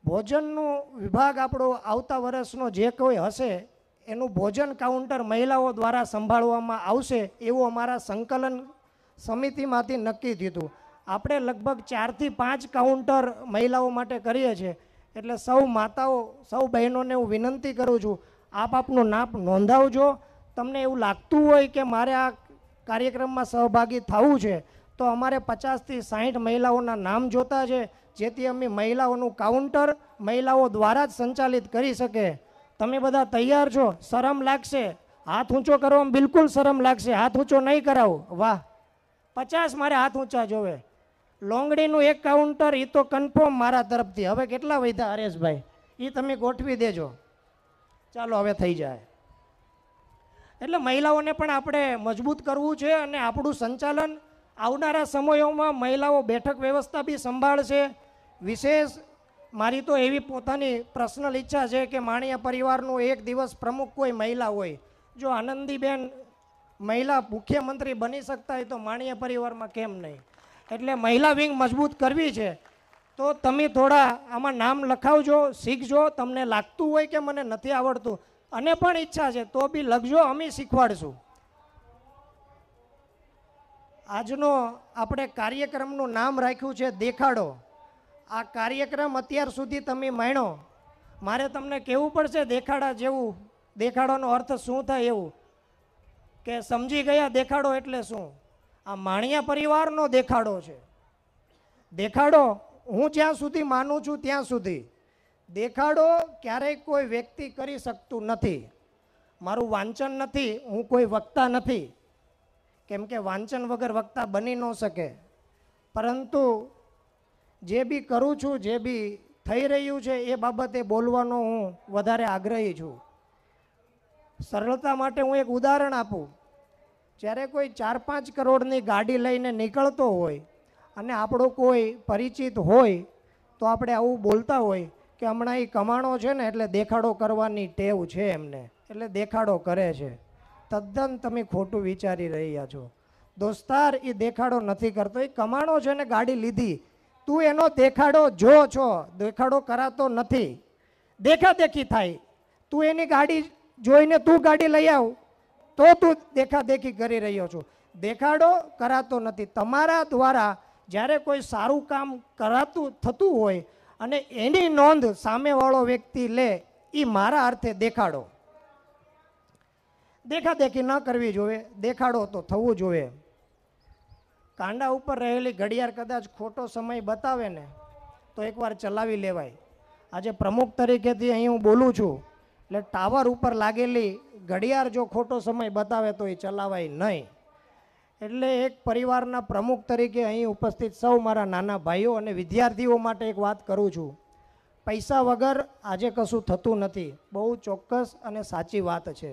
ભોજનનો વિભાગ આપણો આવતા વર્ષનો જે કોઈ હશે એનું ભોજન કાઉન્ટર મહિલાઓ દ્વારા સંભાળવામાં આવશે એવું અમારા સંકલન સમિતિમાંથી નક્કી થયું. આપણે લગભગ 4 થી 5 કાઉન્ટર મહિલાઓ માટે કરીએ છીએ. એટલે સૌ માતાઓ સૌ બહેનોને હું વિનંતી કરું છું, આપ આપનું નામ નોંધાવજો. તમને એવું લાગતું હોય કે મારે આ કાર્યક્રમમાં સહભાગી થવું છે તો અમારે 50થી 60 મહિલાઓના નામ જોતા છે, જેથી અમે મહિલાઓનું કાઉન્ટર મહિલાઓ દ્વારા જ સંચાલિત કરી શકે. તમે બધા તૈયાર છો? શરમ લાગશે? હાથ ઊંચો કરવામાં બિલકુલ શરમ લાગશે. હાથ ઊંચો નહીં કરાવું. વાહ, 50 મારે હાથ ઊંચા જોવે. લોંગડીનું એક કાઉન્ટર એ તો કન્ફર્મ મારા તરફથી. હવે કેટલા વધ્યા હરેશભાઈ? એ તમે ગોઠવી દેજો. ચાલો હવે થઈ જાય. એટલે મહિલાઓને પણ આપણે મજબૂત કરવું છે અને આપણું સંચાલન આવનારા સમયોમાં મહિલાઓ બેઠક વ્યવસ્થા બી સંભાળશે. વિશેષ મારી તો એવી પોતાની પર્સનલ ઈચ્છા છે કે માણિયા પરિવારનું એક દિવસ પ્રમુખ કોઈ મહિલા હોય. જો આનંદીબેન મહિલા મુખ્યમંત્રી બની શકતા હોય તો માણિયા પરિવારમાં કેમ નહીં? એટલે મહિલા વિંગ મજબૂત કરવી છે. તો તમે થોડા આમાં નામ લખાવજો, શીખજો. તમને લાગતું હોય કે મને નથી આવડતું અને પણ ઈચ્છા છે તો બી લખજો, અમે શીખવાડશું. આજનો આપણે કાર્યક્રમનું નામ રાખ્યું છે દેખાડો. આ કાર્યક્રમ અત્યાર સુધી તમે માણ્યો, મારે તમને કહેવું પડશે દેખાડા જેવું. દેખાડોનો અર્થ શું થાય એવું કે સમજી ગયા દેખાડો એટલે શું? આ માણિયા પરિવારનો દેખાડો છે. દેખાડો હું જ્યાં સુધી માનું છું ત્યાં સુધી દેખાડો ક્યારેય કોઈ વ્યક્તિ કરી શકતું નથી. મારું વાંચન નથી, હું કોઈ વક્તા નથી, કેમ કે વાંચન વગર વક્તા બની ન શકે. પરંતુ જે બી કરું છું, જે બી થઈ રહ્યું છે એ બાબતે બોલવાનો હું વધારે આગ્રહી છું. સરળતા માટે હું એક ઉદાહરણ આપું. જ્યારે કોઈ 4-5 કરોડની ગાડી લઈને નીકળતો હોય અને આપણો કોઈ પરિચિત હોય તો આપણે આવું બોલતા હોય કે હમણાં એ કમાણો છે ને એટલે દેખાડો કરવાની ટેવ છે એમને, એટલે દેખાડો કરે છે. તદ્દન તમે ખોટું વિચારી રહ્યા છો દોસ્તાર. એ દેખાડો નથી કરતો, એ કમાણો છે ને ગાડી લીધી. તું એનો દેખાડો જો છો, દેખાડો કરાતો નથી. દેખાદેખી થાય. તું એની ગાડી જોઈને તું ગાડી લઈ આવ તો તું દેખાદેખી કરી રહ્યો છો. દેખાડો કરાતો નથી. તમારા દ્વારા જ્યારે કોઈ સારું કામ કરાતું થતું હોય અને એની નોંધ સામેવાળો વ્યક્તિ લે, એ મારા અર્થે દેખાડો. દેખાદેખી ન કરવી જોઈએ, દેખાડો તો થવું જોઈએ. કાંડા ઉપર રહેલી ઘડિયાળ કદાચ ખોટો સમય બતાવે ને તો એકવાર ચલાવી લેવાય. આજે પ્રમુખ તરીકેથી અહીં હું બોલું છું એટલે ટાવર ઉપર લાગેલી ઘડિયાળ જો ખોટો સમય બતાવે તો એ ચલાવાય નહીં. એટલે એક પરિવારના પ્રમુખ તરીકે અહીં ઉપસ્થિત સૌ મારા નાના ભાઈઓ અને વિદ્યાર્થીઓ માટે એક વાત કરું છું. પૈસા વગર આજે કશું થતું નથી, બહુ ચોક્કસ અને સાચી વાત છે.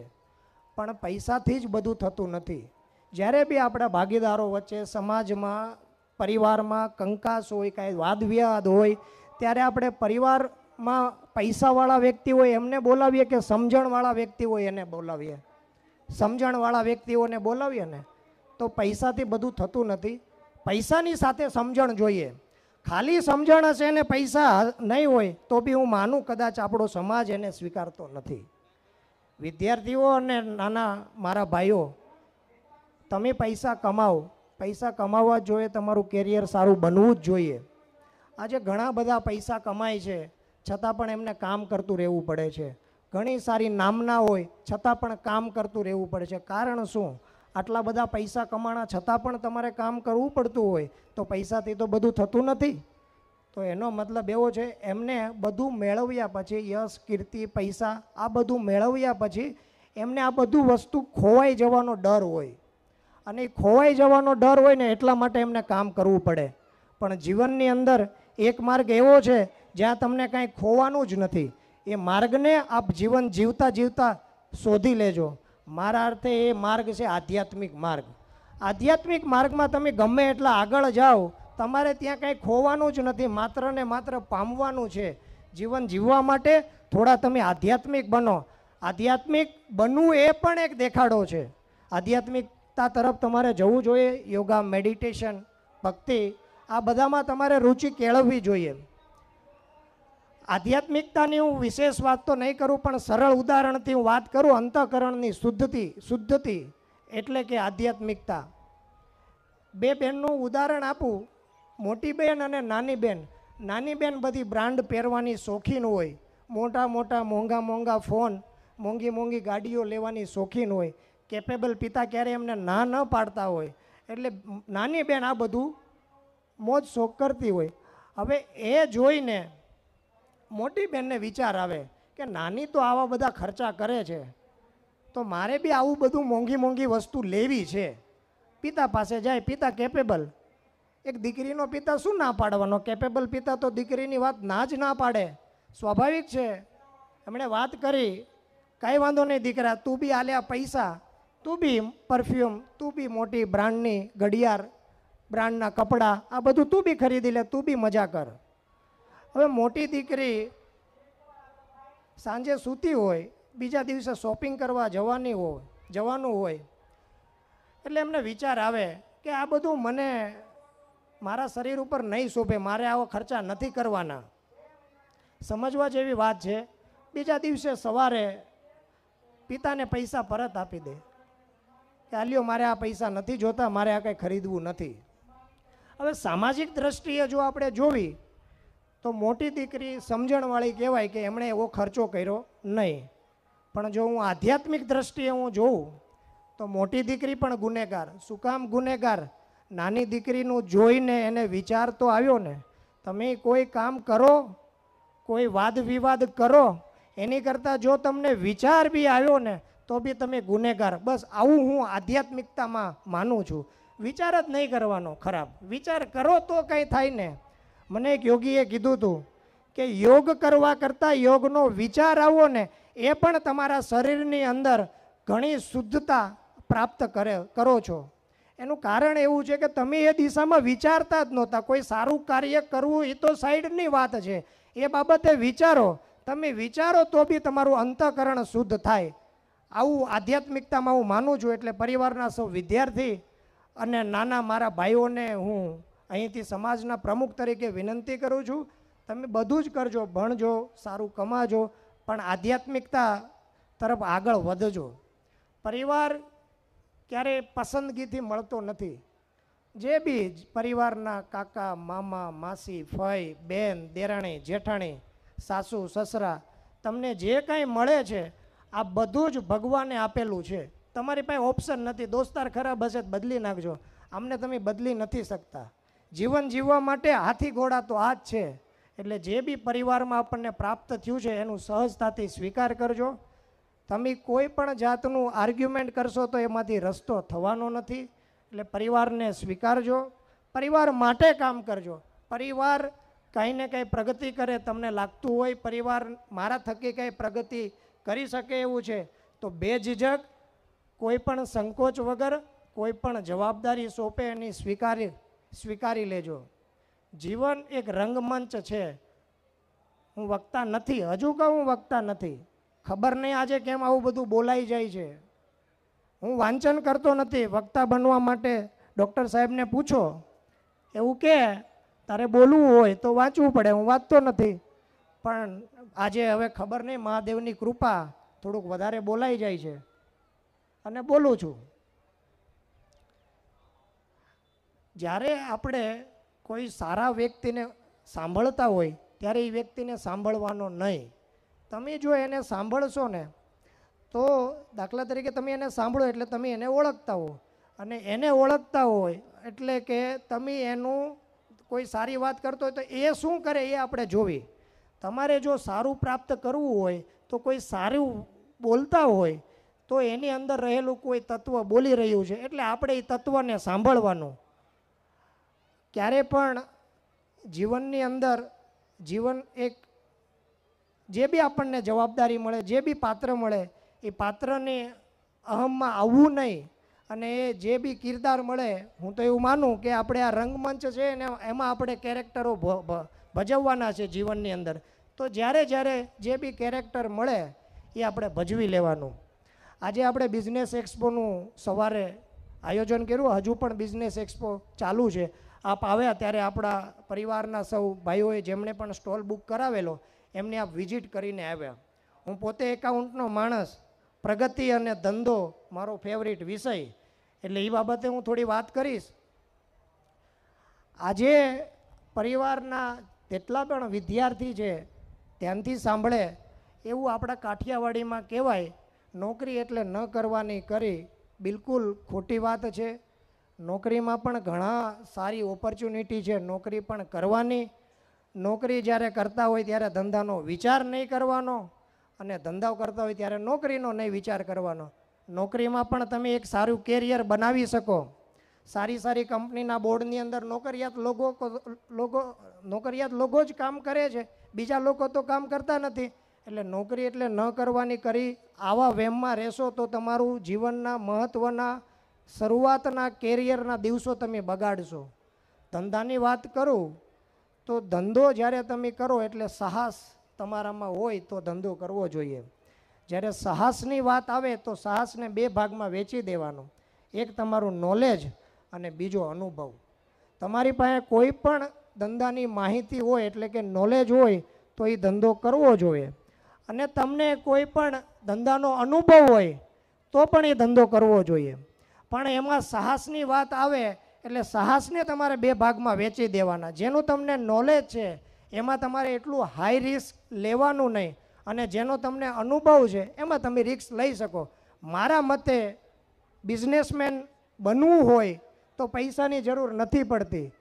પણ પૈસાથી જ બધું થતું નથી. જ્યારે બી આપણા ભાગીદારો વચ્ચે સમાજમાં પરિવારમાં કંકાસ હોય, કાંઈ વાદ વિવાદ હોય, ત્યારે આપણે પરિવારમાં પૈસાવાળા વ્યક્તિ હોય એમને બોલાવીએ કે સમજણવાળા વ્યક્તિ હોય એને બોલાવીએ? સમજણવાળા વ્યક્તિઓને બોલાવીએ ને. તો પૈસાથી બધું થતું નથી. પૈસાની સાથે સમજણ જોઈએ. ખાલી સમજણ હશે ને પૈસા નહીં હોય તો બી હું માનું કદાચ આપણો સમાજ એને સ્વીકારતો નથી. વિદ્યાર્થીઓ અને નાના મારા ભાઈઓ, તમે પૈસા કમાવો. પૈસા કમાવવા જ જોઈએ, તમારું કેરિયર સારું બનવું જ જોઈએ. આજે ઘણા બધા પૈસા કમાય છે છતાં પણ એમને કામ કરતું રહેવું પડે છે. ઘણી સારી નામના હોય છતાં પણ કામ કરતું રહેવું પડે છે. કારણ શું? આટલા બધા પૈસા કમાણા છતાં પણ તમારે કામ કરવું પડતું હોય તો પૈસાથી તો બધું થતું નથી. તો એનો મતલબ એવો છે એમને બધું મેળવ્યા પછી, યશ, કીર્તિ, પૈસા આ બધું મેળવ્યા પછી એમને આ બધું વસ્તુ ખોવાઈ જવાનો ડર હોય. અને ખોવાઈ જવાનો ડર હોય ને એટલા માટે એમને કામ કરવું પડે. પણ જીવનની અંદર એક માર્ગ એવો છે જ્યાં તમને કાંઈ ખોવાનું જ નથી. એ માર્ગને આપ જીવન જીવતા જીવતા શોધી લેજો. મારા અર્થે એ માર્ગ છે આધ્યાત્મિક માર્ગ. આધ્યાત્મિક માર્ગમાં તમે ગમે એટલા આગળ જાઓ, તમારે ત્યાં કાંઈ ખોવાનું જ નથી, માત્ર ને માત્ર પામવાનું છે. જીવન જીવવા માટે થોડા તમે આધ્યાત્મિક બનો. આધ્યાત્મિક બનવું એ પણ એક દેખાડો છે. આધ્યાત્મિકતા તરફ તમારે જવું જોઈએ. યોગા, મેડિટેશન, ભક્તિ આ બધામાં તમારે રુચિ કેળવવી જોઈએ. આધ્યાત્મિકતાની હું વિશેષ વાત તો નહીં કરું, પણ સરળ ઉદાહરણથી હું વાત કરું. અંતઃકરણની શુદ્ધતિ એટલે કે આધ્યાત્મિકતા. બે બહેનનું ઉદાહરણ આપું. મોટી બહેન અને નાની બહેન. નાની બેન બધી બ્રાન્ડ પહેરવાની શોખીન હોય, મોટા મોટા મોંઘા મોંઘા ફોન, મોંઘી મોંઘી ગાડીઓ લેવાની શોખીન હોય, કેપેબલ પિતા ક્યારે એમને ના ન પાડતા હોય, એટલે નાની બેન આ બધું મોજ શોખ કરતી હોય. હવે એ જોઈને મોટી બેનને વિચાર આવે કે નાની તો આવા બધા ખર્ચા કરે છે, તો મારે બી આવું બધું મોંઘી મોંઘી વસ્તુ લેવી છે. પિતા પાસે જાય, પિતા કેપેબલ, એક દીકરીનો પિતા શું ના પાડવાનો, કેપેબલ પિતા તો દીકરીની વાત ના જ ના પાડે, સ્વાભાવિક છે. એમણે વાત કરી, કાંઈ વાંધો નહીં દીકરા, તું બી આલ્યા પૈસા, તું બી પરફ્યુમ, તું બી મોટી બ્રાન્ડની ઘડિયાળ, બ્રાન્ડના કપડાં, આ બધું તું બી ખરીદી લે, તું બી મજા કર. હવે મોટી દીકરી સાંજે સૂતી હોય, બીજા દિવસે શોપિંગ કરવા જવાનું હોય, એટલે એમને વિચાર આવે કે આ બધું મને મારા શરીર ઉપર નહીં શોભે, મારે આવો ખર્ચા નથી કરવાના. સમજવા જેવી વાત છે. બીજા દિવસે સવારે પિતાને પૈસા પરત આપી દે કે આલ્યો, મારે આ પૈસા નથી જોતા, મારે આ કંઈ ખરીદવું નથી. હવે સામાજિક દ્રષ્ટિએ જો આપણે જોવી તો મોટી દીકરી સમજણવાળી કહેવાય કે એમણે એવો ખર્ચો કર્યો નહીં. પણ જો હું આધ્યાત્મિક દ્રષ્ટિએ હું જોઉં તો મોટી દીકરી પણ ગુનેગાર. શું કામ ગુનેગાર? નાની દીકરીનું જોઈને એને વિચાર તો આવ્યો ને, તમે કોઈ કામ કરો, કોઈ વાદ વિવાદ કરો, એની કરતાં જો તમને વિચાર બી આવ્યો ને તો બી તમે ગુનેગાર. બસ આવું હું આધ્યાત્મિકતામાં માનું છું. વિચાર જ નહીં કરવાનો ખરાબ, વિચાર કરો તો કંઈ થાય ને. મને એક યોગીએ કીધું હતું કે યોગ કરવા કરતાં યોગનો વિચાર આવો ને એ પણ તમારા શરીરની અંદર ઘણી શુદ્ધતા પ્રાપ્ત કરો છો. એનું કારણ એવું છે કે તમે એ દિશામાં વિચારતા જ નહોતા. કોઈ સારું કાર્ય કરવું એ તો સાઈડની વાત છે, એ બાબતે વિચારો. તમે વિચારો તો બી તમારું અંતઃકરણ શુદ્ધ થાય. આવું આધ્યાત્મિકતામાં હું માનું છું. એટલે પરિવારના સૌ વિદ્યાર્થી અને નાના મારા ભાઈઓને હું અહીંથી સમાજના પ્રમુખ તરીકે વિનંતી કરું છું, તમે બધું જ કરજો, ભણજો, સારું કમાજો, પણ આધ્યાત્મિકતા તરફ આગળ વધજો. પરિવાર ક્યારેય પસંદગીથી મળતો નથી. જે બી પરિવારના કાકા, મામા, માસી, ફઈ, બેન, દેરાણી, જેઠાણી, સાસુ, સસરા, તમને જે કાંઈ મળે છે આ બધું જ ભગવાને આપેલું છે. તમારી પાસે ઓપ્શન નથી. દોસ્તાર ખરાબ હશે તો બદલી નાખજો, આમને તમે બદલી નથી શકતા. જીવન જીવવા માટે હાથી ઘોડા તો આ જ છે. એટલે જે બી પરિવારમાં આપણને પ્રાપ્ત થયું છે એનું સહજતાથી સ્વીકાર કરજો. તમે કોઈ પણ જાતનું આર્ગ્યુમેન્ટ કરશો તો એમાંથી રસ્તો થવાનો નથી. એટલે પરિવારને સ્વીકારજો, પરિવાર માટે કામ કરજો. પરિવાર કંઈ ને કંઈ પ્રગતિ કરે, તમને લાગતું હોય પરિવાર મારા થકી કંઈ પ્રગતિ કરી શકે એવું છે તો બેઝિઝક, કોઈ પણ સંકોચ વગર, કોઈ પણ જવાબદારી સોંપે એની સ્વીકારી લેજો. જીવન એક રંગમંચ છે. હું વક્તા નથી, હજુ કહું હું વક્તા નથી. ખબર નહીં આજે કેમ આવું બધું બોલાઈ જાય છે. હું વાંચન કરતો નથી. વક્તા બનવા માટે ડૉક્ટર સાહેબને પૂછો, એવું કે તારે બોલવું હોય તો વાંચવું પડે. હું વાંચતો નથી, પણ આજે હવે ખબર નહીં મહાદેવની કૃપા થોડુંક વધારે બોલાઈ જાય છે અને બોલું છું. જ્યારે આપણે કોઈ સારા વ્યક્તિને સાંભળતા હોય ત્યારે એ વ્યક્તિને સાંભળવાનો નહીં. તમે જો એને સાંભળશો ને તો દાખલા તરીકે તમે એને સાંભળો એટલે તમે એને ઓળખતા હો, અને એને ઓળખતા હોય એટલે કે તમે એનું કોઈ સારી વાત કરતો હોય તો એ શું કરે એ આપણે જોવી. તમારે જો સારું પ્રાપ્ત કરવું હોય તો કોઈ સારું બોલતા હોય તો એની અંદર રહેલું કોઈ તત્વ બોલી રહ્યું છે એટલે આપણે એ તત્વને સાંભળવાનું. ક્યારે પણ જીવનની અંદર જીવન એક જે બી આપણને જવાબદારી મળે, જે બી પાત્ર મળે એ પાત્રને અહમમાં આવવું નહીં. અને એ જે બી કિરદાર મળે, હું તો એવું માનું કે આપણે આ રંગમંચ છે ને એમાં આપણે કેરેક્ટરો ભજવવાના છે જીવનની અંદર. તો જ્યારે જ્યારે જે બી કેરેક્ટર મળે એ આપણે ભજવી લેવાનું. આજે આપણે બિઝનેસ એક્સપોનું સવારે આયોજન કર્યું, હજુ પણ બિઝનેસ એક્સપો ચાલુ છે. આપ આવ્યા ત્યારે આપણા પરિવારના સૌ ભાઈઓએ જેમણે પણ સ્ટોલ બુક કરાવેલો એમને આપ વિઝિટ કરીને આવ્યા. હું પોતે એકાઉન્ટનો માણસ, પ્રગતિ અને ધંધો મારો ફેવરિટ વિષય, એટલે એ બાબતે હું થોડી વાત કરીશ. આજે પરિવારના તેટલા પણ વિદ્યાર્થી છે ધ્યાનથી સાંભળે એવું આપણા કાઠિયાવાડીમાં કહેવાય, નોકરી એટલે ન કરવાની કરી, બિલકુલ ખોટી વાત છે. નોકરીમાં પણ ઘણા સારી ઓપોર્ચ્યુનિટી છે, નોકરી પણ કરવાની. નોકરી જ્યારે કરતા હોય ત્યારે ધંધાનો વિચાર નહીં કરવાનો, અને ધંધો કરતા હોય ત્યારે નોકરીનો નહીં વિચાર કરવાનો. નોકરીમાં પણ તમે એક સારું કેરિયર બનાવી શકો. સારી સારી કંપનીના બોર્ડની અંદર નોકરિયાત લોકો જ કામ કરે છે, બીજા લોકો તો કામ કરતા નથી. એટલે નોકરી એટલે ન કરવાની કરી આવા વહેમમાં રહેશો તો તમારું જીવનના મહત્ત્વના શરૂઆતના કેરિયરના દિવસો તમે બગાડશો. ધંધાની વાત કરું તો ધંધો જ્યારે તમે કરો એટલે સાહસ તમારામાં હોય તો ધંધો કરવો જોઈએ. જ્યારે સાહસની વાત આવે તો સાહસને બે ભાગમાં વેચી દેવાનું, એક તમારું નોલેજ અને બીજો અનુભવ. તમારી પાસે કોઈ પણ ધંધાની માહિતી હોય એટલે કે નોલેજ હોય તો એ ધંધો કરવો જોઈએ, અને તમને કોઈ પણ ધંધાનો અનુભવ હોય તો પણ એ ધંધો કરવો જોઈએ. પણ એમાં સાહસની વાત આવે એટલે સાહસને તમારે બે ભાગમાં વેચી દેવાના. જેનું તમને નોલેજ છે એમાં તમારે એટલું હાઈ રિસ્ક લેવાનું નહીં, અને જેનો તમને અનુભવ છે એમાં તમે રિસ્ક લઈ શકો. મારા મતે બિઝનેસમેન બનવું હોય તો પૈસાની જરૂર નથી પડતી.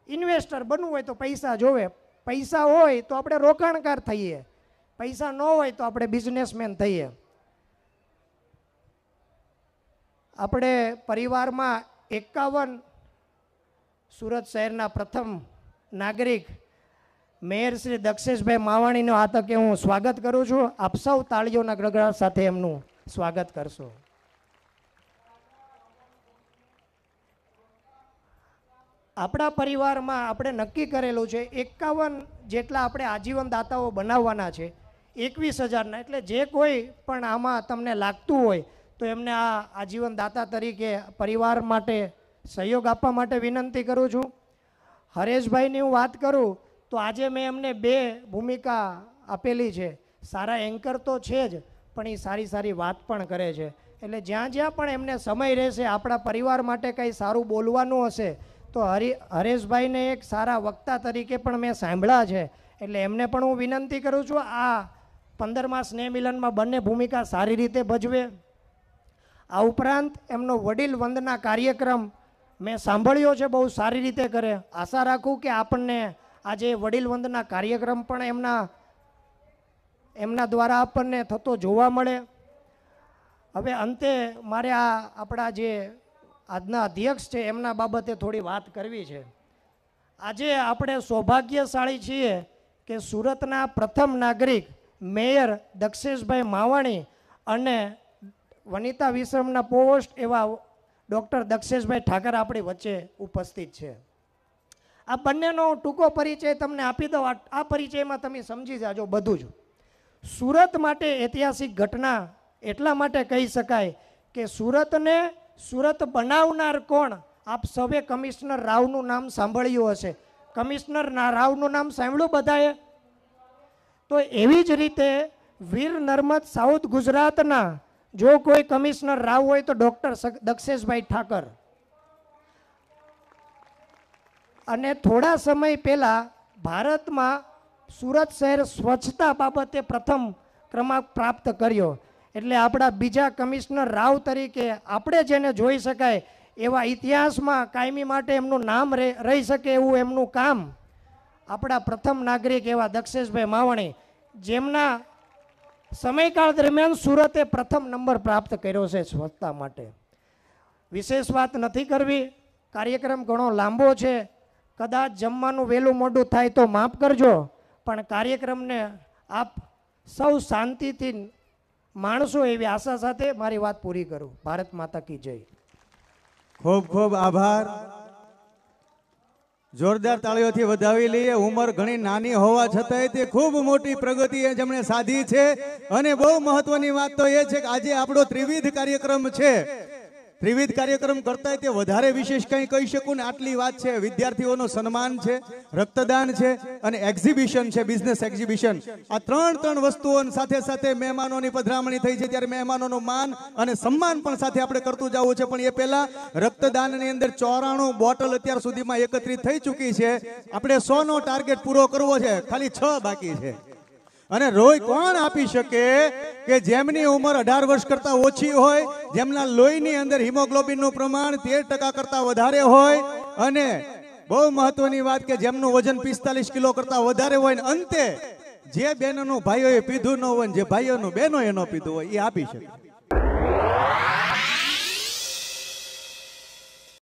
ઇન્વેસ્ટર બનવું હોય તો પૈસા જોવે. પૈસા હોય તો આપણે રોકાણકાર થઈએ, પૈસા ન હોય તો આપણે બિઝનેસમેન થઈએ. આપણે પરિવારમાં 51 સુરત શહેરના પ્રથમ નાગરિક મેયર શ્રી દક્ષેશભાઈ માવાણીનો આ તકે હું સ્વાગત કરું છું. આપ સૌ તાળીઓના ગડગડાટ સાથે એમનું સ્વાગત કરશો. આપણા પરિવારમાં આપણે નક્કી કરેલું છે 51 જેટલા આપણે આજીવન દાતાઓ બનાવવાના છે, 21,000ના. એટલે જે કોઈ પણ આમાં તમને લાગતું હોય તો એમને આ આજીવન દાતા તરીકે પરિવાર માટે સહયોગ આપવા માટે વિનંતી કરું છું. હરેશભાઈની હું વાત કરું તો આજે મેં એમને 2 ભૂમિકા આપેલી છે. સારા એન્કર તો છે જ, પણ એ સારી સારી વાત પણ કરે છે. એટલે જ્યાં જ્યાં પણ એમને સમય રહેશે આપણા પરિવાર માટે કંઈ સારું બોલવાનું હશે તો હરેશભાઈને એક સારા વક્તા તરીકે પણ મેં સાંભળ્યા છે. એટલે એમને પણ હું વિનંતી કરું છું આ 15મા સ્નેહ મિલનમાં બંને ભૂમિકા સારી રીતે ભજવે. આ ઉપરાંત એમનો વડીલ વંદના કાર્યક્રમ મેં સાંભળ્યો છે, બહુ સારી રીતે કરે. આશા રાખું કે આપણને આજે વડીલ વંદના કાર્યક્રમ પણ એમના દ્વારા આપણને થતો જોવા મળે. હવે અંતે મારે આપણા જે આજના અધ્યક્ષ છે એમના બાબતે થોડી વાત કરવી છે. આજે આપણે સૌભાગ્યશાળી છીએ કે સુરતના પ્રથમ નાગરિક મેયર દક્ષેશભાઈ માવાણી અને વનિતા વિશ્રમના પોસ્ટ એવા ડૉક્ટર દક્ષેશભાઈ ઠાકર આપણી વચ્ચે ઉપસ્થિત છે. આ બંનેનો ટૂંકો પરિચય તમને આપી દઉં. આ પરિચયમાં તમે સમજી જાજો બધું જ. સુરત માટે ઐતિહાસિક ઘટના એટલા માટે કહી શકાય કે સુરત બનાવનાર કોણ? આપ સૌએ કમિશનર રાવનું નામ સાંભળ્યું હશે. કમિશનર રાવનું નામ સાંભળ્યું બધાએ? તો એવી જ રીતે વીર નર્મદ સાઉથ ગુજરાતના જો કોઈ કમિશનર રાવ હોય તો ડૉક્ટર દક્ષેશભાઈ ઠાકર. અને થોડા સમય પહેલાં ભારતમાં સુરત શહેર સ્વચ્છતા બાબતે પ્રથમ ક્રમાંક પ્રાપ્ત કર્યો. એટલે આપણા બીજા કમિશનર રાવ તરીકે આપણે જેને જોઈ શકાય એવા ઇતિહાસમાં કાયમી માટે એમનું નામ રહી શકે એવું એમનું કામ આપણા પ્રથમ નાગરિક એવા દક્ષેશભાઈ માવાણી, જેમના સમયકાળ દરમિયાન સુરતે પ્રથમ નંબર પ્રાપ્ત કર્યો છે સ્વચ્છતા માટે. વિશેષ વાત નથી કરવી, કાર્યક્રમ ઘણો લાંબો છે. કદાચ જમવાનું વહેલું મોડું થાય તો માફ કરજો, પણ કાર્યક્રમને આપ સૌ શાંતિથી માણસો એવી આશા સાથે મારી વાત પૂરી કરું. ભારત માતા કી જય. ખૂબ ખૂબ આભાર. જોરદાર તાળીઓથી વધાવી લઈએ. ઉંમર ઘણી નાની હોવા છતાંય તે ખૂબ મોટી પ્રગતિ જેમણે સાધી છે. અને બહુ મહત્વની વાત તો એ છે કે આજે આપણો ત્રિવિધ કાર્યક્રમ છે ત્રિવિધ કાર્યક્રમ કરતા તે વધારે વિશેષ કંઈ કહી શકું ને આટલી વાત છે. વિદ્યાર્થીઓનું સન્માન છે, રક્તદાન છે અને એક્ઝિબિશન છે, બિઝનેસ એક્ઝિબિશન. આ ત્રણ વસ્તુઓ સાથે સાથે મહેમાનોની પધરામણી થઈ છે, ત્યારે મહેમાનોનું માન અને સન્માન પણ સાથે આપણે કરતું જવું છે. પણ એ પહેલા રક્તદાનની અંદર 94 બોટલ અત્યાર સુધીમાં એકત્રિત થઈ ચૂકી છે. આપણે 100 નો ટાર્ગેટ પૂરો કરવો છે, ખાલી 6 બાકી છે. અને રોય કોણ આપી શકે કે જેમની ઉંમર 18 વર્ષ કરતા ઓછી હોય, જેમના લોહીની અંદર હિમોગ્લોબિનનું પ્રમાણ 13% કરતા વધારે હોય, અને બહુ મહત્વની વાત કે જેમનું વજન 45 કિલો કરતા વધારે હોય, ને અંતે જે બહેનોનું ભાઈઓએ પીધું ન હોય, જે ભાઈઓનું બહેનોએ ન પીધું હોય, એ આપી શકે.